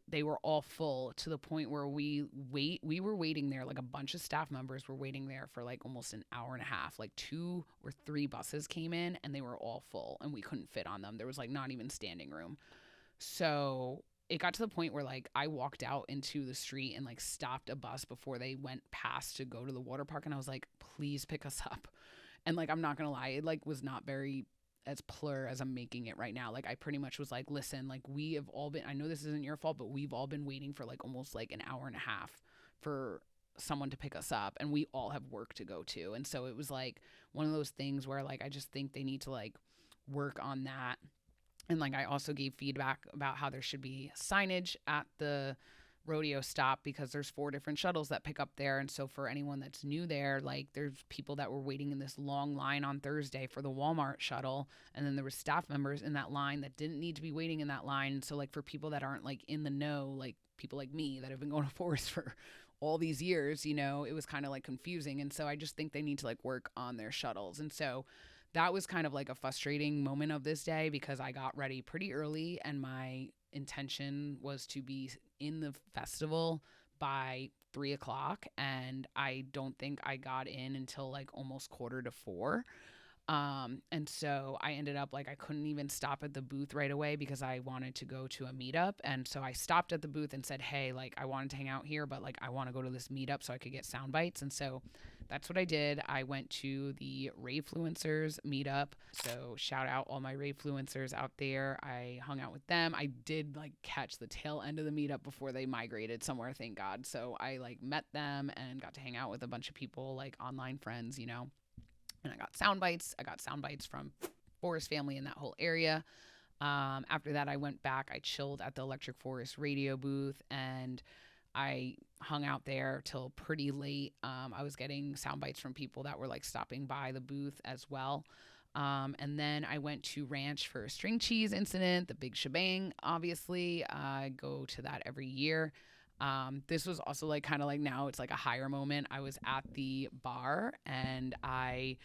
they were all full to the point where we were waiting there. Like a bunch of staff members were waiting there for like almost an hour and a half. Like 2 or 3 buses came in and they were all full and we couldn't fit on them. There was like not even standing room. So it got to the point where like I walked out into the street and like stopped a bus before they went past to go to the water park. And I was like, please pick us up. And like, I'm not going to lie, it like was not very as plur as I'm making it right now. Like I pretty much was like, listen, like we have all been, I know this isn't your fault, but we've all been waiting for like almost like an hour and a half for someone to pick us up, and we all have work to go to. And so it was like one of those things where like I just think they need to like work on that. And like I also gave feedback about how there should be signage at the rodeo stop because there's 4 different shuttles that pick up there. And so for anyone that's new there, like there's people that were waiting in this long line on Thursday for the Walmart shuttle. And then there were staff members in that line that didn't need to be waiting in that line. So like for people that aren't like in the know, like people like me that have been going to Forest for all these years, you know, it was kind of like confusing. And so I just think they need to like work on their shuttles. And so that was kind of like a frustrating moment of this day because I got ready pretty early and my intention was to be in the festival by 3 o'clock. And I don't think I got in until like almost 3:45. And so I ended up like I couldn't even stop at the booth right away because I wanted to go to a meetup. And so I stopped at the booth and said, hey, like I wanted to hang out here, but like I want to go to this meetup so I could get sound bites. And so that's what I did. I went to the Ravefluencers meetup. So shout out all my Ravefluencers out there. I hung out with them. I did like catch the tail end of the meetup before they migrated somewhere, thank God. So I like met them and got to hang out with a bunch of people, like online friends, you know. And I got sound bites. I got sound bites from Forest family in that whole area. After that, I went back. I chilled at the Electric Forest radio booth and I hung out there till pretty late. I was getting sound bites from people that were like stopping by the booth as well. And then I went to Ranch for a string cheese incident, the big shebang, obviously. I go to that every year. This was also like kind of like now it's like a higher moment. I was at the bar and I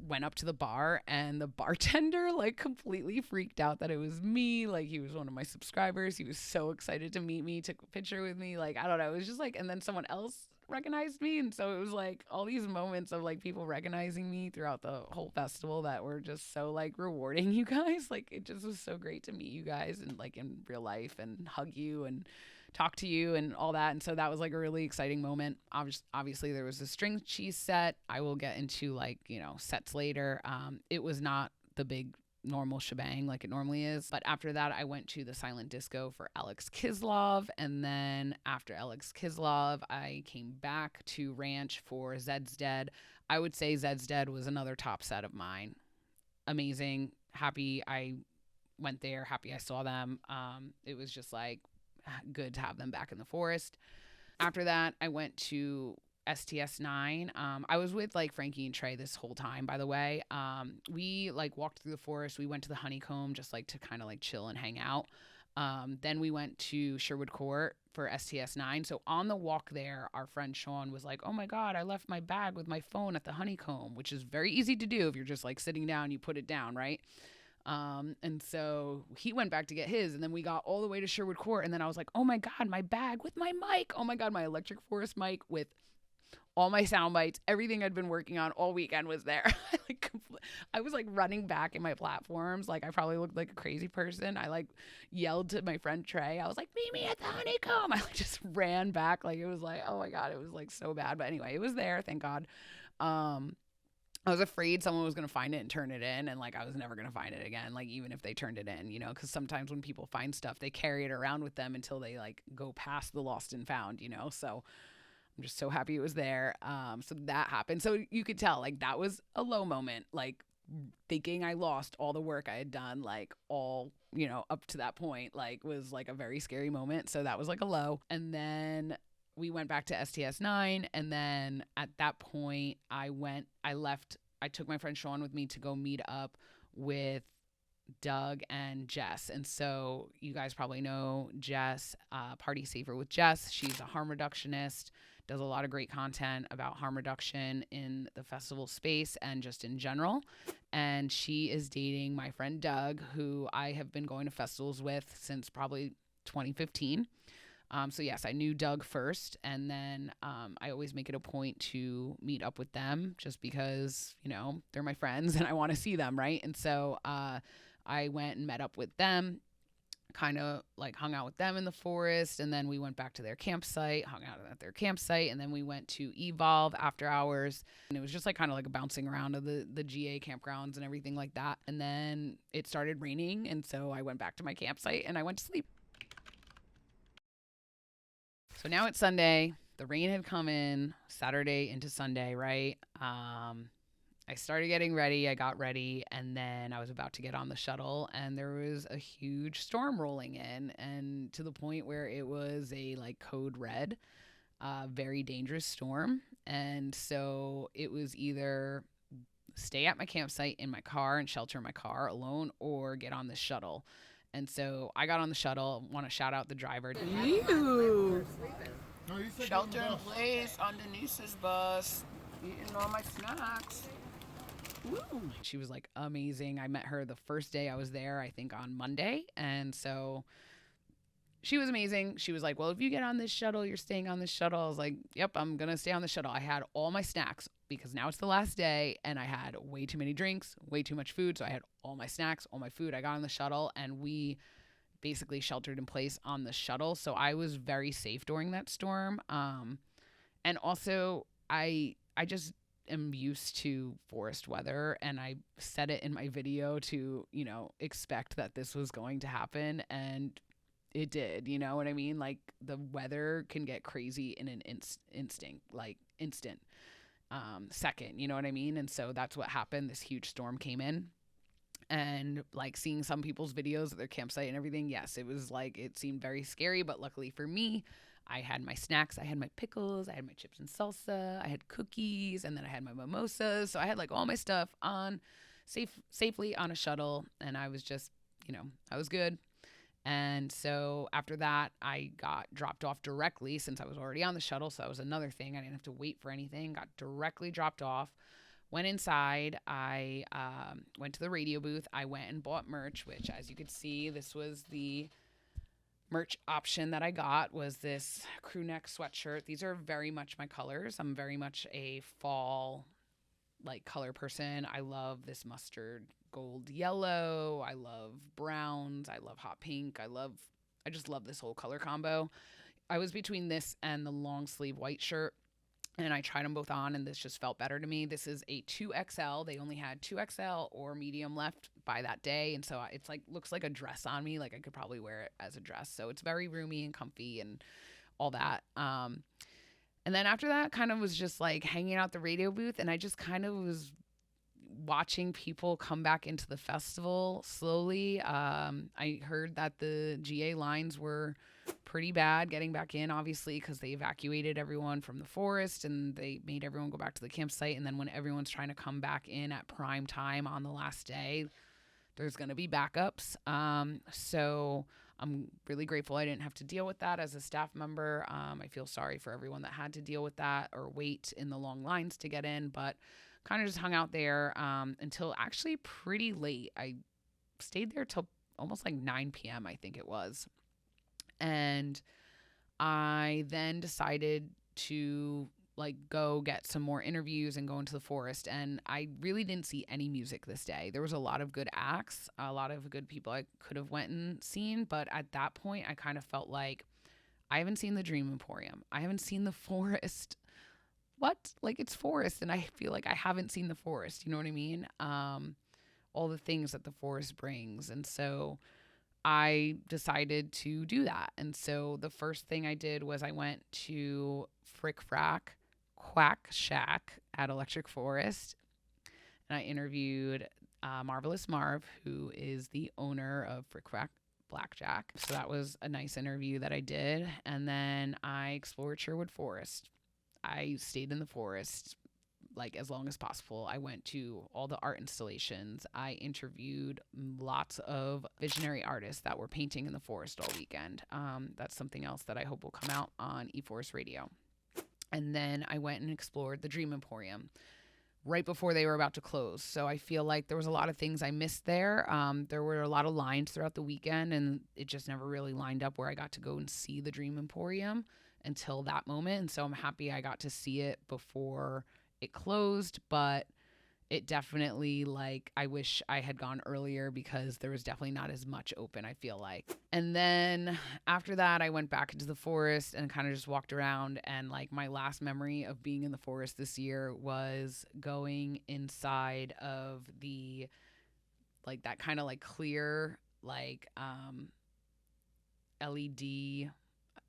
went up to the bar and the bartender like completely freaked out that it was me. Like he was one of my subscribers. He was so excited to meet me, took a picture with me. Like, I don't know. It was just like, and then someone else recognized me. And so it was like all these moments of like people recognizing me throughout the whole festival that were just so like rewarding, you guys. Like it just was so great to meet you guys and like in real life and hug you and talk to you and all that. And so that was like a really exciting moment. Obviously there was a string cheese set. I will get into like, you know, sets later. It was not the big normal shebang like it normally is. But after that, I went to the silent disco for Alex Kislov. And then after Alex Kislov, I came back to Ranch for Zed's Dead. I would say Zed's Dead was another top set of mine. Amazing. Happy I went there. Happy I saw them. It was just like good to have them back in the forest. After that, I went to STS9. I was with like Frankie and Trey this whole time, by the way. We like walked through the forest. We went to the Honeycomb just like to kind of like chill and hang out. Then we went to Sherwood Court for STS9. So on the walk there, our friend Sean was like, oh my God, I left my bag with my phone at the Honeycomb, which is very easy to do if you're just like sitting down, you put it down, right? And so he went back to get his, and then we got all the way to Sherwood Court, and then I was like, oh my God, my bag with my mic. Oh my God, my Electric Forest mic with all my sound bites, everything I'd been working on all weekend was there. I was like running back in my platforms. Like I probably looked like a crazy person. I like yelled to my friend Trey. I was like, meet me at the Honeycomb. I like just ran back. Like it was like, oh my God, it was like so bad. But anyway, it was there. Thank God. I was afraid someone was going to find it and turn it in. And like, I was never going to find it again. Like, even if they turned it in, you know, because sometimes when people find stuff, they carry it around with them until they like go past the lost and found, you know? So I'm just so happy it was there. So that happened. So you could tell like that was a low moment, like thinking I lost all the work I had done, like all, you know, up to that point, like was like a very scary moment. So that was like a low. And then we went back to STS9. And then at that point I took my friend Sean with me to go meet up with Doug and Jess. And so you guys probably know Jess, Party Saver with Jess. She's a harm reductionist, does a lot of great content about harm reduction in the festival space and just in general. And she is dating my friend Doug, who I have been going to festivals with since probably 2015. So yes, I knew Doug first, and then I always make it a point to meet up with them just because, you know, they're my friends and I want to see them, right? And so I went and met up with them, kind of like hung out with them in the forest, and then we went back to their campsite, hung out at their campsite, and then we went to Evolve after hours, and it was just like kind of like a bouncing around of the GA campgrounds and everything like that. And then it started raining, and so I went back to my campsite and I went to sleep. So now it's Sunday. The rain had come in Saturday into Sunday, right? I started getting ready. I got ready, and then I was about to get on the shuttle, and there was a huge storm rolling in, and to the point where it was a like code red, very dangerous storm. And so it was either stay at my campsite in my car and shelter in my car alone, or get on the shuttle. And so I got on the shuttle. Want to shout out the driver. Ew. Shelter in place on Denise's bus, eating all my snacks. Woo. She was like amazing. I met her the first day I was there, I think on Monday. And so she was amazing. She was like, well, if you get on this shuttle, you're staying on this shuttle. I was like, yep, I'm going to stay on the shuttle. I had all my snacks because now it's the last day, and I had way too many drinks, way too much food. So I had all my snacks, all my food. I got on the shuttle, and we basically sheltered in place on the shuttle. So I was very safe during that storm. And also I just am used to forest weather, and I said it in my video to, expect that this was going to happen, and it did. You know what I mean? Like, the weather can get crazy in an instant second, you know what I mean? And so that's what happened. This huge storm came in, and like seeing some people's videos of their campsite and everything, yes, it was like, it seemed very scary, but luckily for me, I had my snacks, I had my pickles, I had my chips and salsa, I had cookies, and then I had my mimosas. So I had like all my stuff on safely on a shuttle, and I was just, I was good. And so after that, I got dropped off directly since I was already on the shuttle. So that was another thing. I didn't have to wait for anything, got directly dropped off. Went inside. I went to the radio booth. I went and bought merch, which, as you could see, this was the merch option that I got, was this crew neck sweatshirt. These are very much my colors. I'm very much a fall like color person. I love this mustard gold yellow. I love browns. I love hot pink. I just love this whole color combo. I was between this and the long sleeve white shirt, and I tried them both on, and this just felt better to me. This is a 2XL. They only had 2XL or medium left by that day, and so it's like, looks like a dress on me. Like, I could probably wear it as a dress. So it's very roomy and comfy and all that. And then after that, kind of was just like hanging out the radio booth, and I just kind of was watching people come back into the festival slowly. I heard that the GA lines were pretty bad getting back in, obviously, because they evacuated everyone from the forest and they made everyone go back to the campsite. And then when everyone's trying to come back in at prime time on the last day, there's going to be backups. So I'm really grateful I didn't have to deal with that as a staff member. I feel sorry for everyone that had to deal with that or wait in the long lines to get in, but kind of just hung out there until actually pretty late. I stayed there till almost like 9 p.m., I think it was. And I then decided to like go get some more interviews and go into the forest. And I really didn't see any music this day. There was a lot of good acts, a lot of good people I could have went and seen. But at that point, I kind of felt like I haven't seen the Dream Emporium. I haven't seen the forest. What? Like, it's forest, and I feel like I haven't seen the forest. You know what I mean? All the things that the forest brings. And so I decided to do that. And so the first thing I did was I went to Frick Frack Quack Shack at Electric Forest, and I interviewed Marvelous Marv, who is the owner of Frick Frack Blackjack. So that was a nice interview that I did. And then I explored Sherwood Forest. I stayed in the forest like as long as possible. I went to all the art installations. I interviewed lots of visionary artists that were painting in the forest all weekend. That's something else that I hope will come out on eForest Radio. And then I went and explored the Dream Emporium right before they were about to close. So I feel like there was a lot of things I missed there. There were a lot of lines throughout the weekend, and it just never really lined up where I got to go and see the Dream Emporium until that moment. And so I'm happy I got to see it before it closed, but it definitely, like, I wish I had gone earlier because there was definitely not as much open, I feel like. And then after that, I went back into the forest and kind of just walked around. And like, my last memory of being in the forest this year was going inside of the, like, that kind of like clear, like, LED.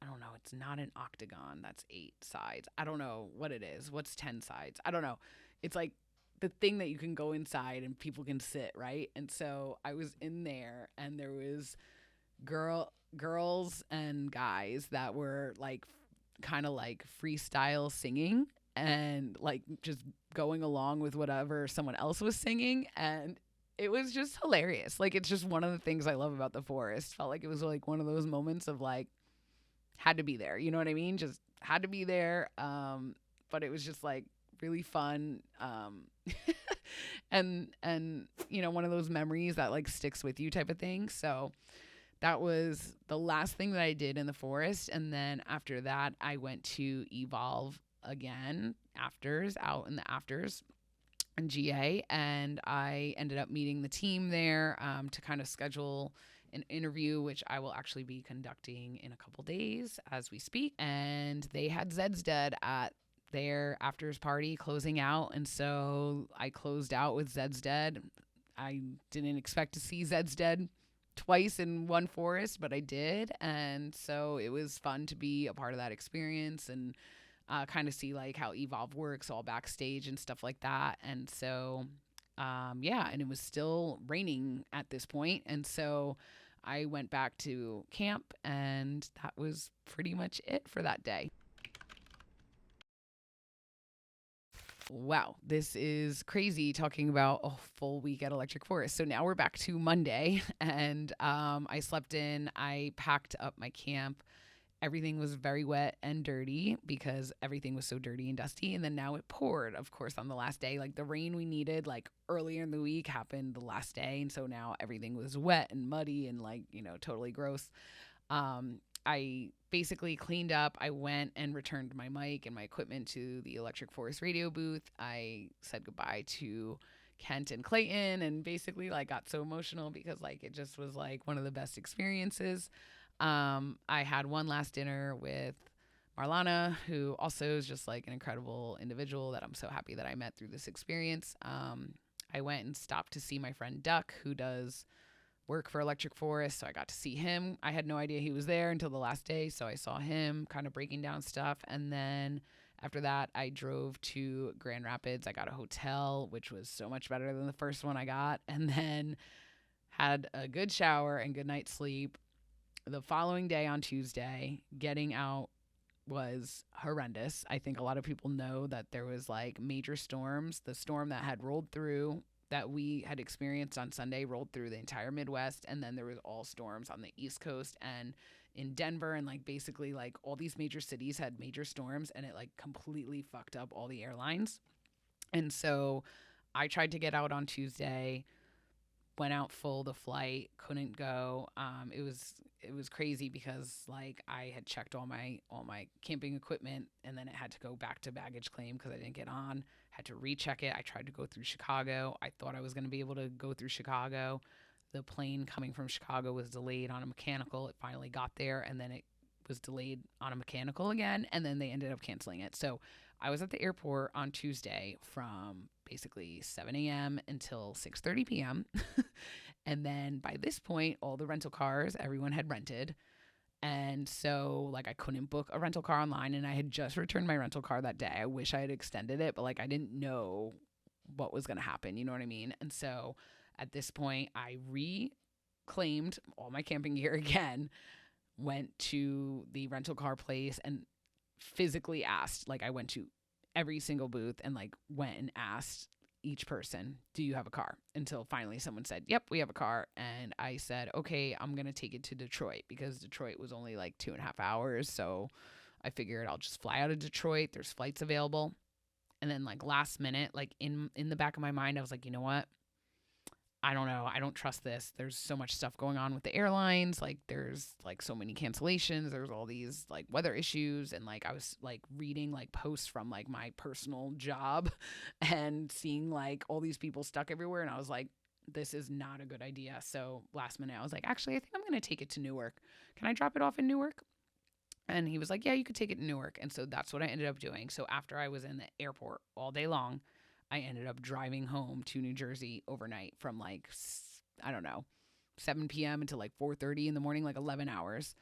I don't know. It's not an octagon. That's 8 sides. I don't know what it is. What's 10 sides? I don't know. It's like the thing that you can go inside and people can sit, right? And so I was in there, and there was girls and guys that were like kind of like freestyle singing and like just going along with whatever someone else was singing, and it was just hilarious. Like, it's just one of the things I love about the forest. Felt like it was like one of those moments of like, had to be there, you know what I mean? Just had to be there. But it was just like really fun. And you know, one of those memories that like sticks with you type of thing. So that was the last thing that I did in the forest. And then after that, I went to Evolve again, out in the afters in GA. And I ended up meeting the team there to kind of schedule an interview, which I will actually be conducting in a couple days as we speak. And they had Zed's Dead at their afters party closing out. And so I closed out with Zed's Dead. I didn't expect to see Zed's Dead twice in one forest, but I did. And so it was fun to be a part of that experience and kind of see like how Evolve works all backstage and stuff like that. And so, yeah, and it was still raining at this point. And so I went back to camp, and that was pretty much it for that day. Wow, this is crazy talking about a full week at Electric Forest. So now we're back to Monday, and I slept in. I packed up my camp. Everything was very wet and dirty because everything was so dirty and dusty. And then now it poured, of course, on the last day. Like the rain we needed like earlier in the week happened the last day. And so now everything was wet and muddy and like, you know, totally gross. I basically cleaned up. I went and returned my mic and my equipment to the Electric Forest radio booth. I said goodbye to Kent and Clayton, and basically like got so emotional because like it just was like one of the best experiences. I had one last dinner with Marlana, who also is just like an incredible individual that I'm so happy that I met through this experience. I went and stopped to see my friend Duck, who does work for Electric Forest. So I got to see him. I had no idea he was there until the last day. So I saw him kind of breaking down stuff. And then after that, I drove to Grand Rapids. I got a hotel, which was so much better than the first one I got. And then had a good shower and good night's sleep. The following day on Tuesday, getting out was horrendous. I think a lot of people know that there was like major storms. The storm that had rolled through that we had experienced on Sunday rolled through the entire Midwest. And then there was all storms on the East Coast and in Denver. And like basically like all these major cities had major storms, and it like completely fucked up all the airlines. And so I tried to get out on Tuesday, went out full the flight, couldn't go. It was crazy because like I had checked all my camping equipment, and then it had to go back to baggage claim because I didn't get on. Had to recheck it. I tried to go through Chicago. I thought I was going to be able to go through Chicago. The plane coming from Chicago was delayed on a mechanical. It finally got there, and then it was delayed on a mechanical again, and then they ended up canceling it. So I was at the airport on Tuesday from basically 7 a.m. until 6:30 p.m. And then by this point, all the rental cars, everyone had rented. And so like I couldn't book a rental car online, and I had just returned my rental car that day. I wish I had extended it, but like I didn't know what was going to happen. You know what I mean? And so at this point, I reclaimed all my camping gear again, went to the rental car place and physically asked, like I went to every single booth and like went and asked each person, do you have a car? Until finally someone said, yep, we have a car. And I said, okay, I'm going to take it to Detroit, because Detroit was only like 2.5 hours. So I figured I'll just fly out of Detroit. There's flights available. And then like last minute, like in the back of my mind, I was like, you know what? I don't know. I don't trust this. There's so much stuff going on with the airlines. Like there's like so many cancellations. There's all these like weather issues. And like I was like reading like posts from like my personal job and seeing like all these people stuck everywhere. And I was like, this is not a good idea. So last minute, I was like, actually, I think I'm going to take it to Newark. Can I drop it off in Newark? And he was like, yeah, you could take it to Newark. And so that's what I ended up doing. So after I was in the airport all day long, I ended up driving home to New Jersey overnight from like, I don't know, 7 p.m. until like 4:30 in the morning, like 11 hours.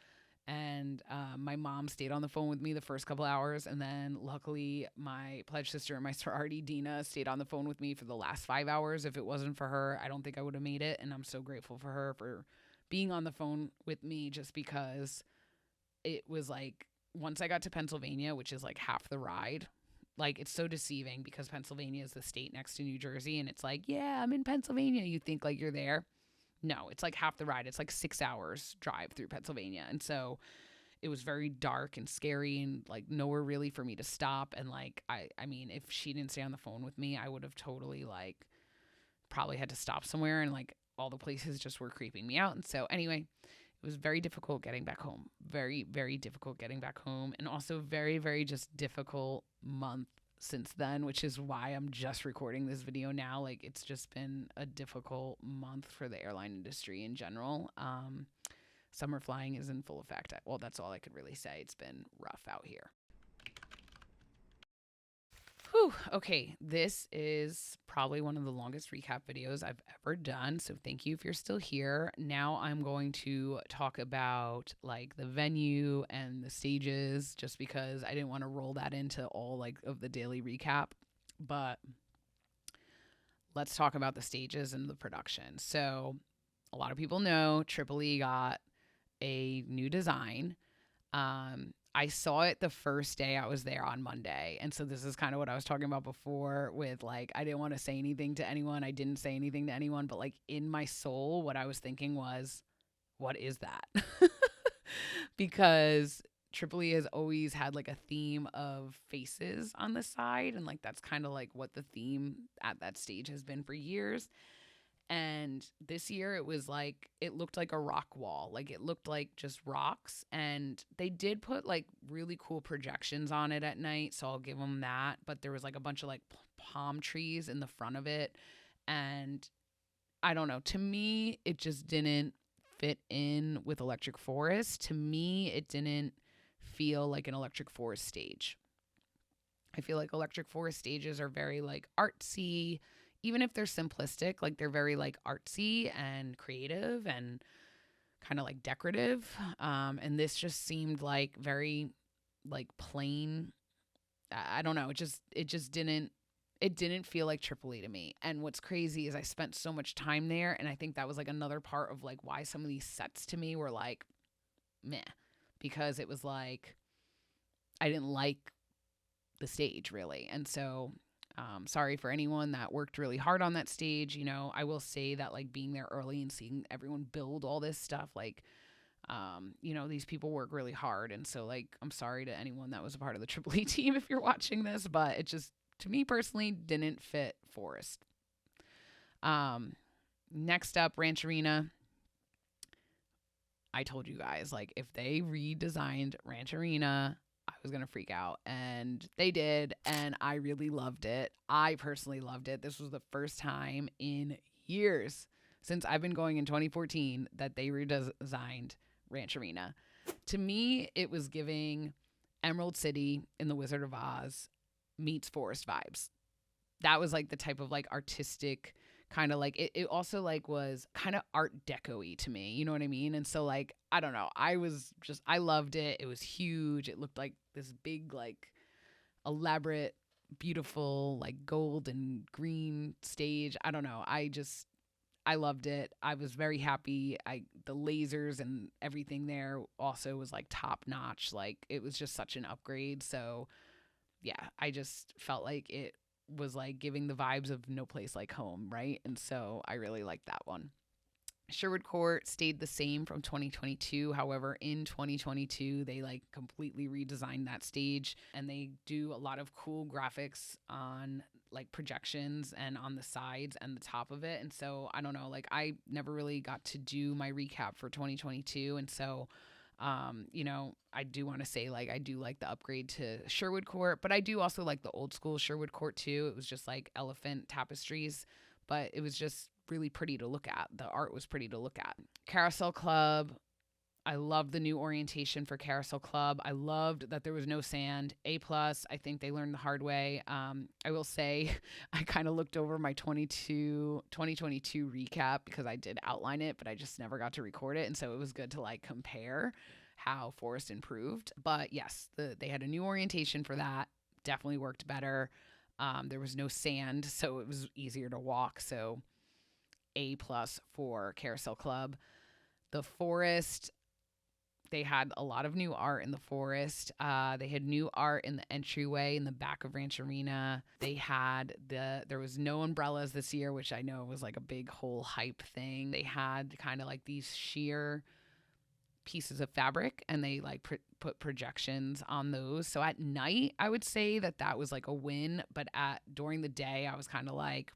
And my mom stayed on the phone with me the first couple hours. And then luckily, my pledge sister and my sorority, Dina, stayed on the phone with me for the last 5 hours. If it wasn't for her, I don't think I would have made it. And I'm so grateful for her for being on the phone with me, just because it was like, once I got to Pennsylvania, which is like half the ride, like it's so deceiving because Pennsylvania is the state next to New Jersey. And it's like, yeah, I'm in Pennsylvania. You think like you're there. No, it's like half the ride. It's like 6 hours drive through Pennsylvania. And so it was very dark and scary and like nowhere really for me to stop. And like, I mean, if she didn't stay on the phone with me, I would have totally like probably had to stop somewhere, and like all the places just were creeping me out. And so anyway, it was very difficult getting back home. Very, very difficult getting back home. And also very, very just difficult month since then, which is why I'm just recording this video now. Like, it's just been a difficult month for the airline industry in general. Summer flying is in full effect. Well, that's all I could really say. It's been rough out here. Whew. Okay, this is probably one of the longest recap videos I've ever done, so thank you if you're still here. Now I'm going to talk about like the venue and the stages, just because I didn't want to roll that into all like of the daily recap. But let's talk about the stages and the production. So a lot of people know Triple E got a new design. I saw it the first day I was there on Monday. And so this is kind of what I was talking about before with like, I didn't want to say anything to anyone. I didn't say anything to anyone, but like in my soul, what I was thinking was, what is that? Because Triple E has always had like a theme of faces on the side. And like, that's kind of like what the theme at that stage has been for years. And this year it was like, it looked like a rock wall. Like it looked like just rocks. And they did put like really cool projections on it at night. So I'll give them that. But there was like a bunch of like palm trees in the front of it. And I don't know, to me, it just didn't fit in with Electric Forest. To me, it didn't feel like an Electric Forest stage. I feel like Electric Forest stages are very like artsy. Even if they're simplistic, like they're very like artsy and creative and kind of like decorative. And this just seemed like very like plain. I don't know. It didn't feel like Triple E to me. And what's crazy is I spent so much time there. And I think that was like another part of like why some of these sets to me were like, meh, because it was like, I didn't like the stage really. And so sorry for anyone that worked really hard on that stage. You know, I will say that like being there early and seeing everyone build all this stuff, like, you know, these people work really hard. And so like, I'm sorry to anyone that was a part of the Triple E team if you're watching this, but it just, to me personally, didn't fit Forest. Next up, Ranch Arena. I told you guys, like, if they redesigned Ranch Arena, I was going to freak out, and they did, and I really loved it. I personally loved it. This was the first time in years since I've been going in 2014 that they redesigned Ranch Arena. To me, it was giving Emerald City in The Wizard of Oz meets Forest vibes. That was like the type of like artistic kind of like, it also like was kind of art deco-y to me, you know what I mean? And so like, I don't know, I loved it. It was huge. It looked like this big, like elaborate, beautiful, like gold and green stage. I don't know. I loved it. I was very happy. The lasers and everything there also was like top notch. Like it was just such an upgrade. So yeah, I just felt like it was like giving the vibes of No Place Like Home, right? And so I really liked that one. Sherwood Court stayed the same from 2022. However, in 2022, they like completely redesigned that stage, and they do a lot of cool graphics on like projections and on the sides and the top of it. And so I don't know, like I never really got to do my recap for 2022. And so you know, I do want to say like I do like the upgrade to Sherwood Court, but I do also like the old school Sherwood Court too. It was just like elephant tapestries, but it was just really pretty to look at. The art was pretty to look at. Carousel Club. I love the new orientation for Carousel Club. I loved that there was no sand. A+. I think they learned the hard way. I will say I kind of looked over my 2022 recap because I did outline it, but I just never got to record it. And so it was good to like compare how Forest improved. But yes, they had a new orientation for that. Definitely worked better. There was no sand, so it was easier to walk. So A+ for Carousel Club. The Forest, they had a lot of new art in the Forest. They had new art in the entryway in the back of Ranch Arena. There was no umbrellas this year, which I know was like a big whole hype thing. They had kind of like these sheer pieces of fabric, and they like put projections on those. So at night, I would say that was like a win, but during the day, I was kind of like,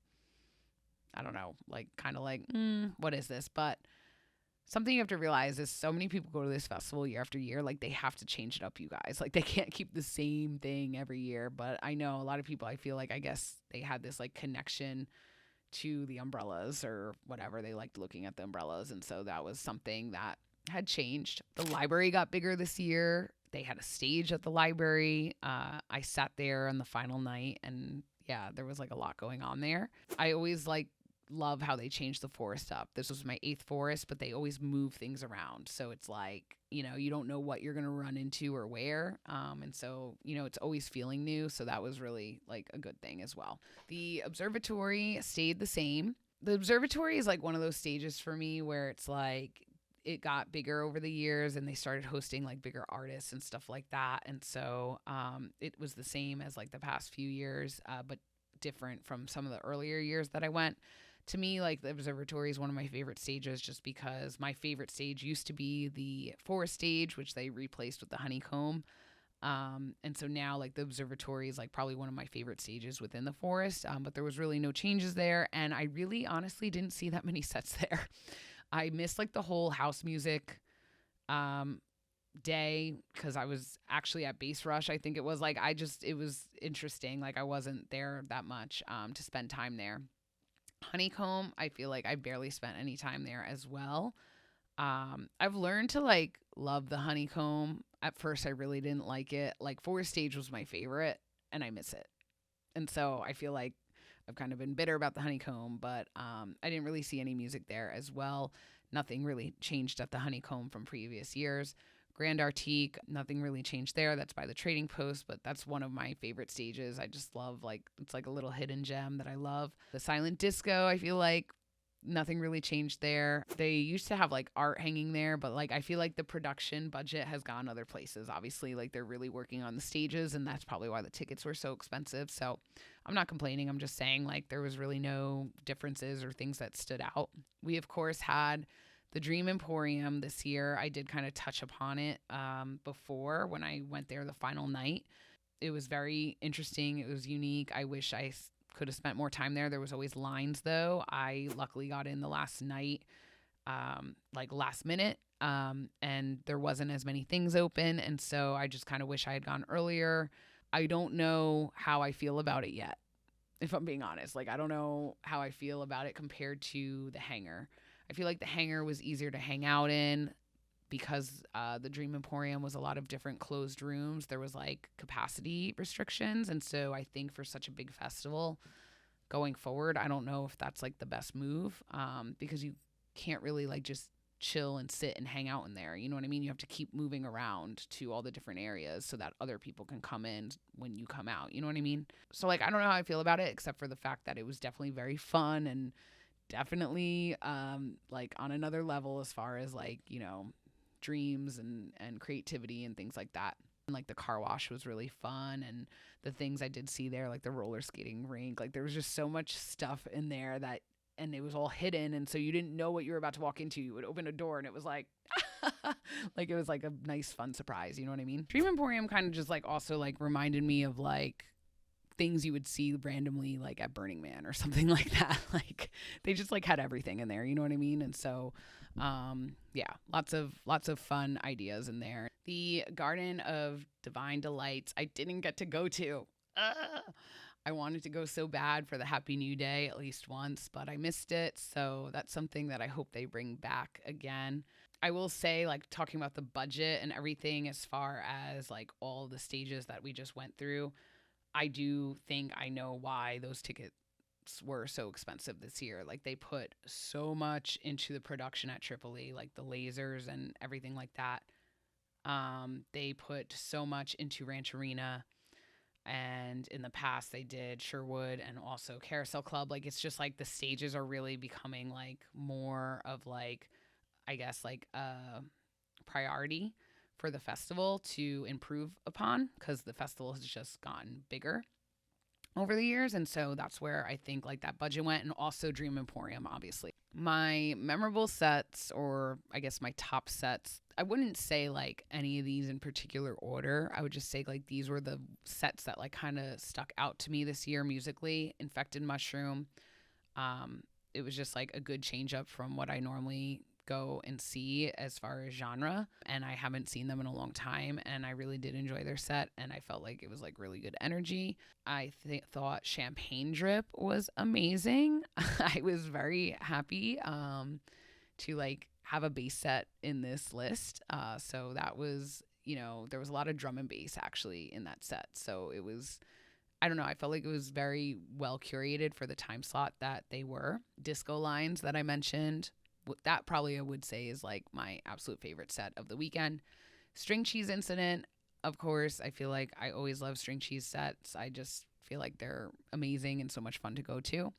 I don't know, like kind of like, what is this? But something you have to realize is so many people go to this festival year after year. Like, they have to change it up, you guys. Like, they can't keep the same thing every year. But I know a lot of people, I feel like, I guess they had this like connection to the umbrellas or whatever. They liked looking at the umbrellas. And so that was something that had changed. The library got bigger this year. They had a stage at the library. I sat there on the final night, and yeah, there was like a lot going on there. I always love how they changed the Forest up. This was my 8th Forest, but they always move things around. So it's like, you don't know what you're going to run into or where. And so, it's always feeling new. So that was really like a good thing as well. The observatory stayed the same. The observatory is like one of those stages for me where it's like, it got bigger over the years, and they started hosting like bigger artists and stuff like that. And so it was the same as like the past few years, but different from some of the earlier years that I went. To me, like, the observatory is one of my favorite stages, just because my favorite stage used to be the Forest stage, which they replaced with the honeycomb. And so now, like, the observatory is like probably one of my favorite stages within the Forest. But there was really no changes there, and I really honestly didn't see that many sets there. I missed like the whole house music day, because I was actually at Base Rush. I think it was like, it was interesting. Like, I wasn't there that much to spend time there. Honeycomb, I feel like I barely spent any time there as well. I've learned to like love the honeycomb. At first, I really didn't like it. Like, Forest stage was my favorite, and I miss it. And so I feel like I've kind of been bitter about the honeycomb, but I didn't really see any music there as well. Nothing really changed at the honeycomb from previous years. Grand Artique, nothing really changed there. That's by the Trading Post, but that's one of my favorite stages. I just love, like, it's like a little hidden gem that I love. The Silent Disco, I feel like nothing really changed there. They used to have like art hanging there, but like, I feel like the production budget has gone other places. Obviously, like, they're really working on the stages, and that's probably why the tickets were so expensive. So I'm not complaining. I'm just saying, like, there was really no differences or things that stood out. We, of course, had the Dream Emporium this year. I did kind of touch upon it before when I went there the final night. It was very interesting. It was unique. I wish I could have spent more time there. There was always lines, though. I luckily got in the last night, like last minute, and there wasn't as many things open. And so I just kind of wish I had gone earlier. I don't know how I feel about it yet, if I'm being honest. Like, I don't know how I feel about it compared to the hangar. I feel like the hangar was easier to hang out in because the Dream Emporium was a lot of different closed rooms. There was like capacity restrictions. And so I think for such a big festival going forward, I don't know if that's like the best move, because you can't really like just chill and sit and hang out in there. You know what I mean? You have to keep moving around to all the different areas so that other people can come in when you come out. You know what I mean? So like, I don't know how I feel about it, except for the fact that it was definitely very fun and definitely like on another level as far as like, dreams and creativity and things like that. And like the car wash was really fun, and the things I did see there, like the roller skating rink, like there was just so much stuff in there and it was all hidden, and so you didn't know what you were about to walk into. You would open a door and it was like like it was like a nice fun surprise, you know what I mean? Dream Emporium kind of just like also like reminded me of like things you would see randomly like at Burning Man or something like that. Like, they just like had everything in there, you know what I mean? And so yeah, lots of fun ideas in there. The Garden of Divine Delights I didn't get to go to. I wanted to go so bad for the Happy New Day at least once, but I missed it. So that's something that I hope they bring back again. I will say, like, talking about the budget and everything as far as like all the stages that we just went through, I do think I know why those tickets were so expensive this year. Like, they put so much into the production at Tripoli, like the lasers and everything like that. They put so much into Ranch Arena, and in the past they did Sherwood and also Carousel Club. Like it's just like the stages are really becoming like more of like, I guess, like a priority for the festival to improve upon, because the festival has just gotten bigger over the years. And so that's where I think like that budget went, and also Dream Emporium, obviously. My memorable sets, or I guess my top sets, I wouldn't say like any of these in particular order. I would just say like these were the sets that like kind of stuck out to me this year musically. Infected Mushroom. It was just like a good change up from what I normally go and see as far as genre, and I haven't seen them in a long time, and I really did enjoy their set, and I felt like it was like really good energy. I thought Champagne Drip was amazing. I was very happy to like have a bass set in this list. So that was, there was a lot of drum and bass actually in that set, so it was, I don't know, I felt like it was very well curated for the time slot that they were. Disco Lines that I mentioned, that probably I would say is like my absolute favorite set of the weekend. String Cheese Incident, of course. I feel like I always love string cheese sets. I just feel like they're amazing and so much fun to go to.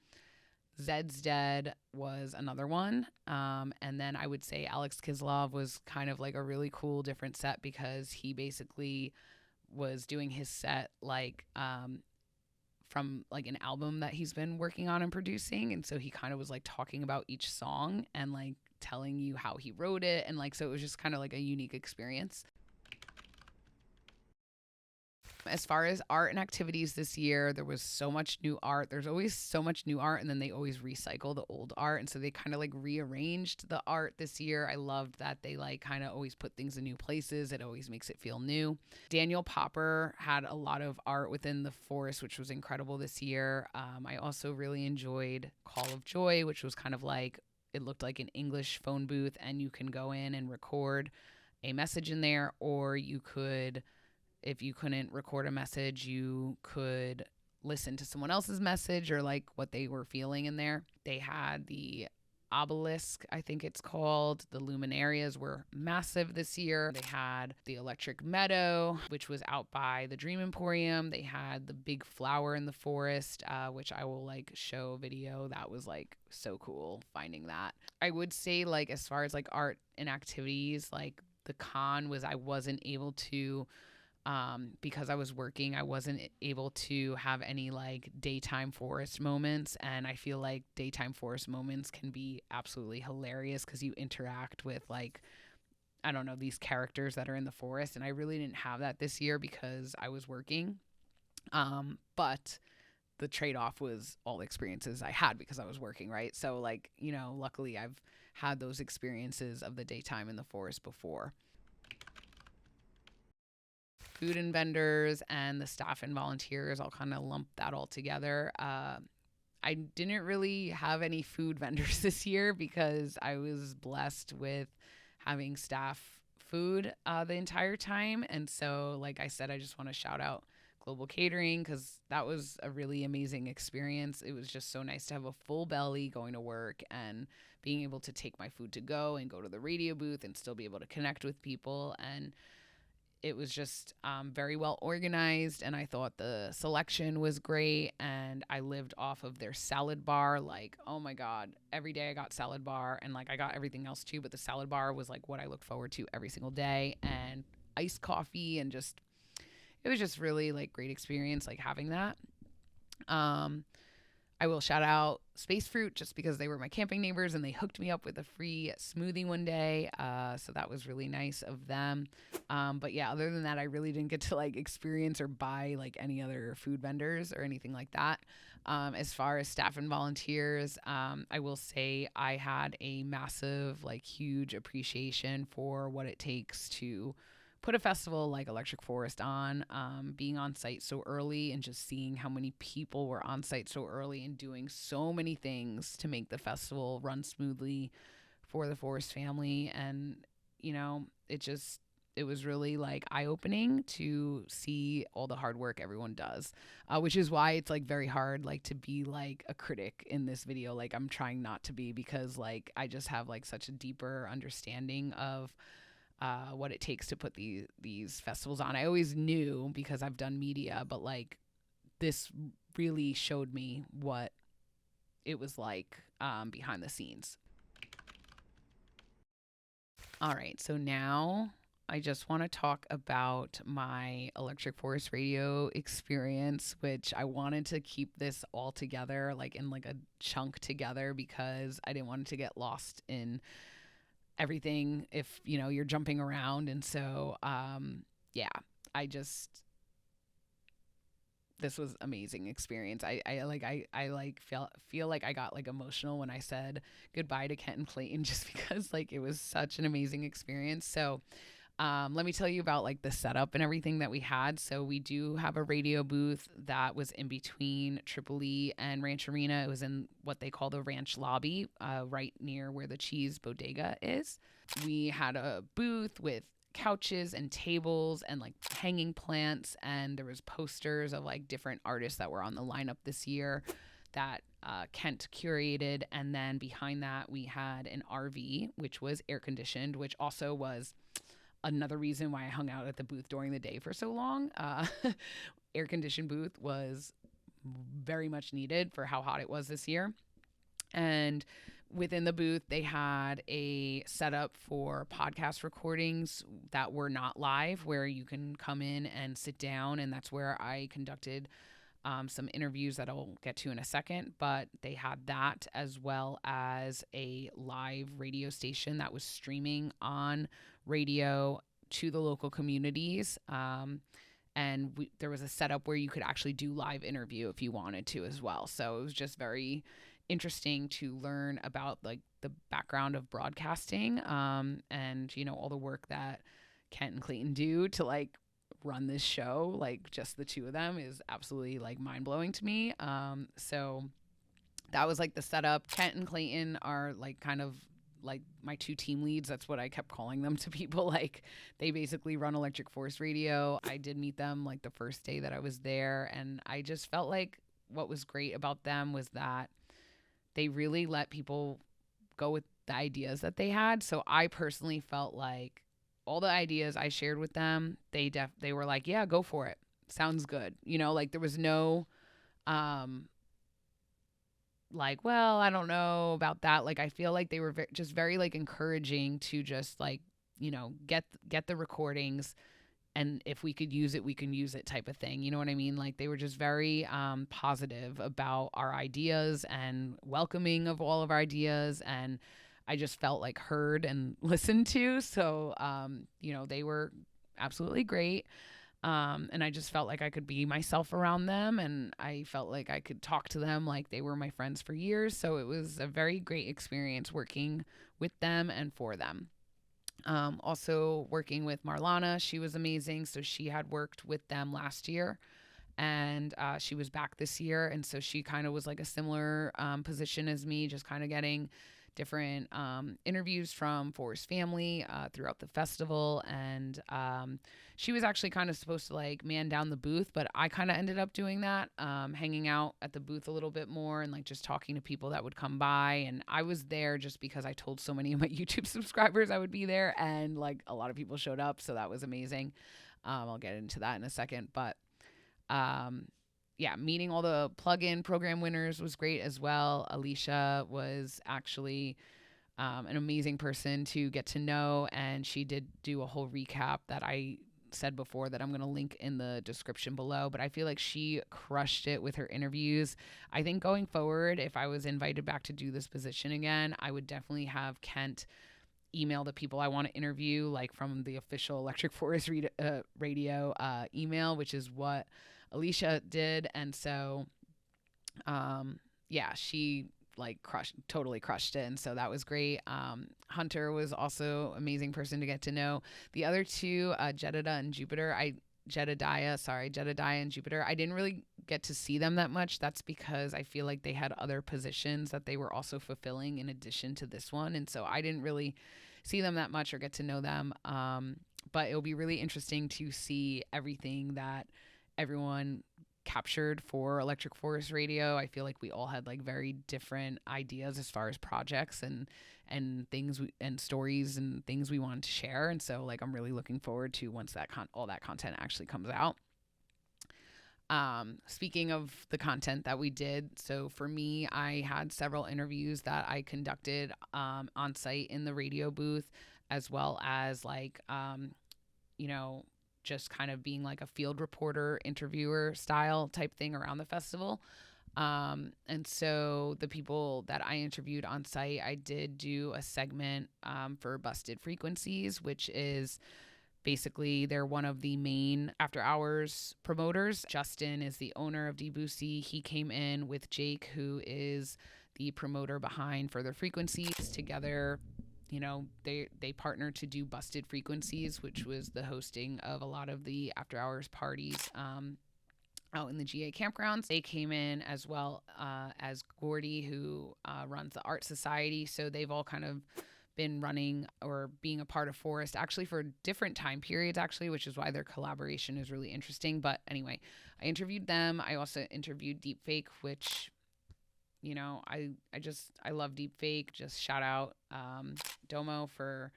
Zed's Dead was another one. And then I would say Alex Kislov was kind of like a really cool different set, because he basically was doing his set like from like an album that he's been working on and producing. And so he kind of was like talking about each song and like telling you how he wrote it. And like, so it was just kind of like a unique experience. As far as art and activities this year, there was so much new art. There's always so much new art, and then they always recycle the old art. And so they kind of like rearranged the art this year. I loved that they like kind of always put things in new places. It always makes it feel new. Daniel Popper had a lot of art within the forest, which was incredible this year. I also really enjoyed Call of Joy, which was kind of like, it looked like an English phone booth, and you can go in and record a message in there, or you could, if you couldn't record a message, you could listen to someone else's message or like what they were feeling in there. They had the Obelisk, I think it's called. The Luminarias were massive this year. They had the Electric Meadow, which was out by the Dream Emporium. They had the Big Flower in the Forest, which I will like show a video. That was like so cool finding that. I would say like as far as like art and activities, like the con was I wasn't able to, because I was working, I wasn't able to have any like daytime forest moments. And I feel like daytime forest moments can be absolutely hilarious because you interact with like, I don't know, these characters that are in the forest. And I really didn't have that this year because I was working. But the trade-off was all the experiences I had because I was working, right? So like, luckily I've had those experiences of the daytime in the forest before. Food and vendors and the staff and volunteers, I'll kind of lump that all together. I didn't really have any food vendors this year because I was blessed with having staff food the entire time. And so, like I said, I just want to shout out Global Catering because that was a really amazing experience. It was just so nice to have a full belly going to work and being able to take my food to go and go to the radio booth and still be able to connect with people. And it was just very well organized, and I thought the selection was great, and I lived off of their salad bar. Like, oh my God, every day I got salad bar, and like I got everything else too, but the salad bar was like what I look forward to every single day, and iced coffee, and just, it was just really like great experience like having that. I will shout out Space Fruit just because they were my camping neighbors and they hooked me up with a free smoothie one day. So that was really nice of them. But yeah, other than that, I really didn't get to like experience or buy like any other food vendors or anything like that. As far as staff and volunteers, I will say I had a massive, like huge appreciation for what it takes to put a festival like Electric Forest on, being on site so early and just seeing how many people were on site so early and doing so many things to make the festival run smoothly for the Forest family. And, it was really like eye-opening to see all the hard work everyone does, which is why it's like very hard like to be like a critic in this video. Like I'm trying not to be, because like I just have like such a deeper understanding of what it takes to put these festivals on. I always knew because I've done media, but like this really showed me what it was like behind the scenes. All right, so now I just want to talk about my Electric Forest Radio experience, which I wanted to keep this all together, like in like a chunk together, because I didn't want it to get lost in everything if, you know, you're jumping around. And so, yeah, I just, this was amazing experience. I feel like I got like emotional when I said goodbye to Kent and Clayton, just because like it was such an amazing experience. So let me tell you about like the setup and everything that we had. So we do have a radio booth that was in between Tripoli and Ranch Arena. It was in what they call the ranch lobby, right near where the cheese bodega is. We had a booth with couches and tables and like hanging plants, and there was posters of like different artists that were on the lineup this year that Kent curated. And then behind that we had an RV, which was air conditioned, which also was another reason why I hung out at the booth during the day for so long. Air conditioned booth was very much needed for how hot it was this year. And within the booth, they had a setup for podcast recordings that were not live, where you can come in and sit down. And that's where I conducted some interviews that I'll get to in a second. But they had that, as well as a live radio station that was streaming on radio to the local communities. And there was a setup where you could actually do live interview if you wanted to as well. So it was just very interesting to learn about like the background of broadcasting, and you know, all the work that Kent and Clayton do to like run this show. Like just the two of them is absolutely like mind-blowing to me. So that was like the setup. Kent and Clayton are like kind of like my two team leads. That's what I kept calling them to people. Like they basically run Electric Forest Radio. I did meet them like the first day that I was there, and I just felt like what was great about them was that they really let people go with the ideas that they had. So I personally felt like all the ideas I shared with them, they were like, yeah, go for it. Sounds good. You know, like there was no like, well, I don't know about that. Like I feel like they were just very like encouraging to just like, you know, get the recordings, and if we could use it, we can use it type of thing. You know what I mean? Like they were just very positive about our ideas and welcoming of all of our ideas. And I just felt like heard and listened to. So, you know, they were absolutely great. And I just felt like I could be myself around them, and I felt like I could talk to them like they were my friends for years. So it was a very great experience working with them and for them. Also working with Marlana, she was amazing. So she had worked with them last year, and she was back this year. And so she kind of was like a similar position as me, just kind of getting different interviews from Forest family throughout the festival. And she was actually kind of supposed to like man down the booth, but I kind of ended up doing that, hanging out at the booth a little bit more and like just talking to people that would come by. And I was there just because I told so many of my YouTube subscribers I would be there, and like a lot of people showed up. So that was amazing. I'll get into that in a second, but yeah, meeting all the plug-in program winners was great as well. Alicia was actually an amazing person to get to know, and she did do a whole recap that I said before that I'm going to link in the description below. But I feel like she crushed it with her interviews. I think going forward, if I was invited back to do this position again, I would definitely have Kent email the people I want to interview, like from the official Electric Forest Radio email, which is what Alicia did. And so yeah, she like totally crushed it, and so that was great. Hunter was also amazing person to get to know. The other two, Jedediah and Jupiter, Jedediah and Jupiter, I didn't really get to see them that much. That's because I feel like they had other positions that they were also fulfilling in addition to this one, and so I didn't really see them that much or get to know them. But it'll be really interesting to see everything that everyone captured for Electric Forest Radio. I feel like we all had like very different ideas as far as projects and things and stories and things we wanted to share. And so like I'm really looking forward to once that all that content actually comes out. Speaking of the content that we did, so for me, I had several interviews that I conducted on site in the radio booth, as well as like, just kind of being like a field reporter, interviewer style type thing around the festival. And so the people that I interviewed on site, I did do a segment for Busted Frequencies, which is basically, they're one of the main after hours promoters. Justin is the owner of DBoosie. He came in with Jake, who is the promoter behind Further Frequencies. Together, they partnered to do Busted Frequencies, which was the hosting of a lot of the after hours parties out in the GA campgrounds. They came in as well as Gordy, who runs the Art Society. So they've all kind of been running or being a part of Forest actually for different time periods, actually, which is why their collaboration is really interesting. But anyway, I interviewed them. I also interviewed Deepfake, which, I love Deepfake. Just shout out Domo for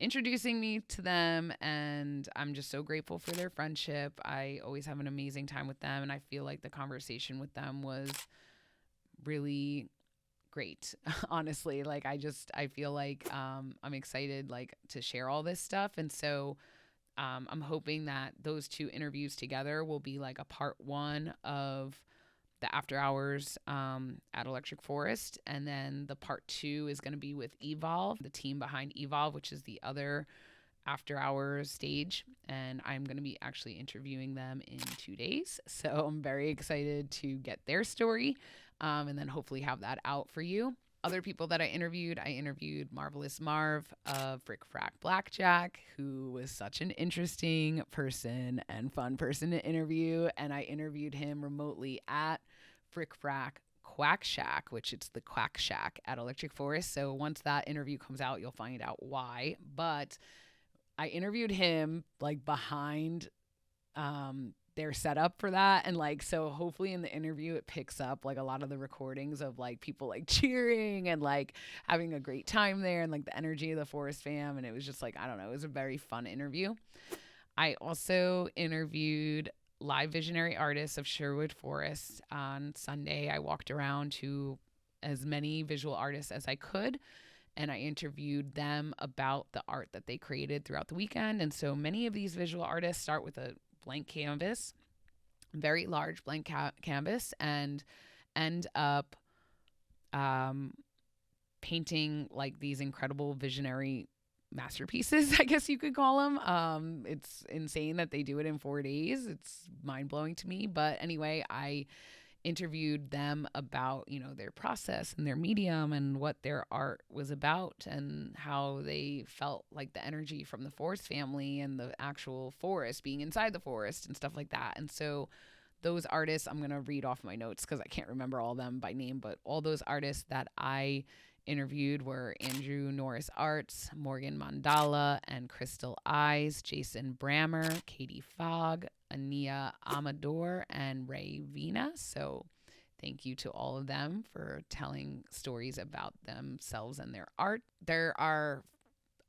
introducing me to them, and I'm just so grateful for their friendship. I always have an amazing time with them, and I feel like the conversation with them was really great. Honestly, like I feel like I'm excited like to share all this stuff, and so I'm hoping that those two interviews together will be like a part one of the after hours at Electric Forest, and then the part two is going to be with Evolve, the team behind Evolve, which is the other after hours stage, and I'm going to be actually interviewing them in 2 days, so I'm very excited to get their story and then hopefully have that out for you. Other people that I interviewed Marvelous Marv of Frick Frack Blackjack, who was such an interesting person and fun person to interview. And I interviewed him remotely at Frick Frack Quack Shack, which it's the Quack Shack at Electric Forest. So once that interview comes out, you'll find out why. But I interviewed him like behind their setup for that, and like so hopefully in the interview it picks up like a lot of the recordings of like people like cheering and like having a great time there and like the energy of the Forest fam, and it was just like, I don't know, it was a very fun interview. I also interviewed live visionary artists of Sherwood Forest on Sunday. I walked around to as many visual artists as I could, and I interviewed them about the art that they created throughout the weekend. And so many of these visual artists start with a blank canvas, very large blank canvas, and end up painting like these incredible visionary masterpieces, I guess you could call them. It's insane that they do it in 4 days. It's mind-blowing to me. But anyway, I interviewed them about, their process and their medium and what their art was about and how they felt like the energy from the forest family and the actual forest, being inside the forest and stuff like that. And so those artists, I'm going to read off my notes because I can't remember all of them by name, but all those artists that I interviewed were Andrew Norris Arts, Morgan Mandala and Crystal Eyes, Jason Brammer, Katie Fogg, Ania Amador, and Ray Vina. So thank you to all of them for telling stories about themselves and their art. There are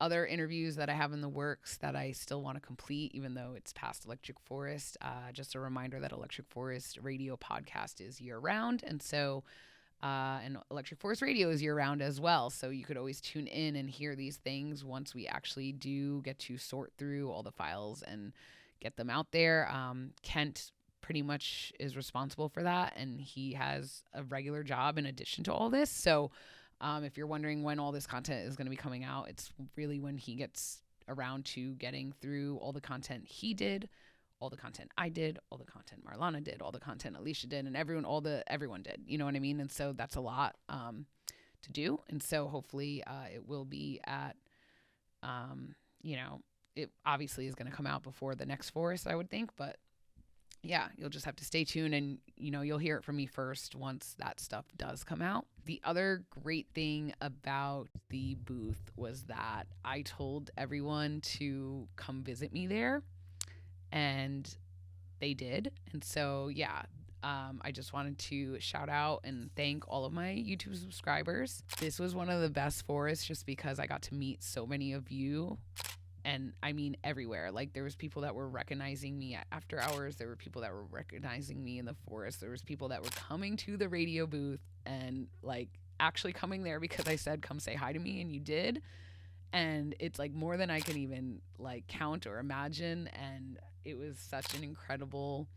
other interviews that I have in the works that I still want to complete, even though it's past Electric Forest. Just a reminder that Electric Forest Radio podcast is year round. And so and Electric Forest Radio is year round as well. So you could always tune in and hear these things once we actually do get to sort through all the files and get them out there. Kent pretty much is responsible for that, and he has a regular job in addition to all this. So if you're wondering when all this content is going to be coming out, it's really when he gets around to getting through all the content he did, all the content I did, all the content Marlana did, all the content Alicia did, and everyone did. You know what I mean? And so that's a lot to do. And so hopefully it will be at, it obviously is going to come out before the next Forest, I would think. But yeah, you'll just have to stay tuned, and you'll hear it from me first once that stuff does come out. The other great thing about the booth was that I told everyone to come visit me there, and they did. And so yeah, I just wanted to shout out and thank all of my YouTube subscribers. This was one of the best forests just because I got to meet so many of you. And I mean everywhere. Like there was people that were recognizing me at after hours. There were people that were recognizing me in the forest. There was people that were coming to the radio booth and like actually coming there because I said, come say hi to me, and you did. And it's like more than I can even like count or imagine. And it was such an incredible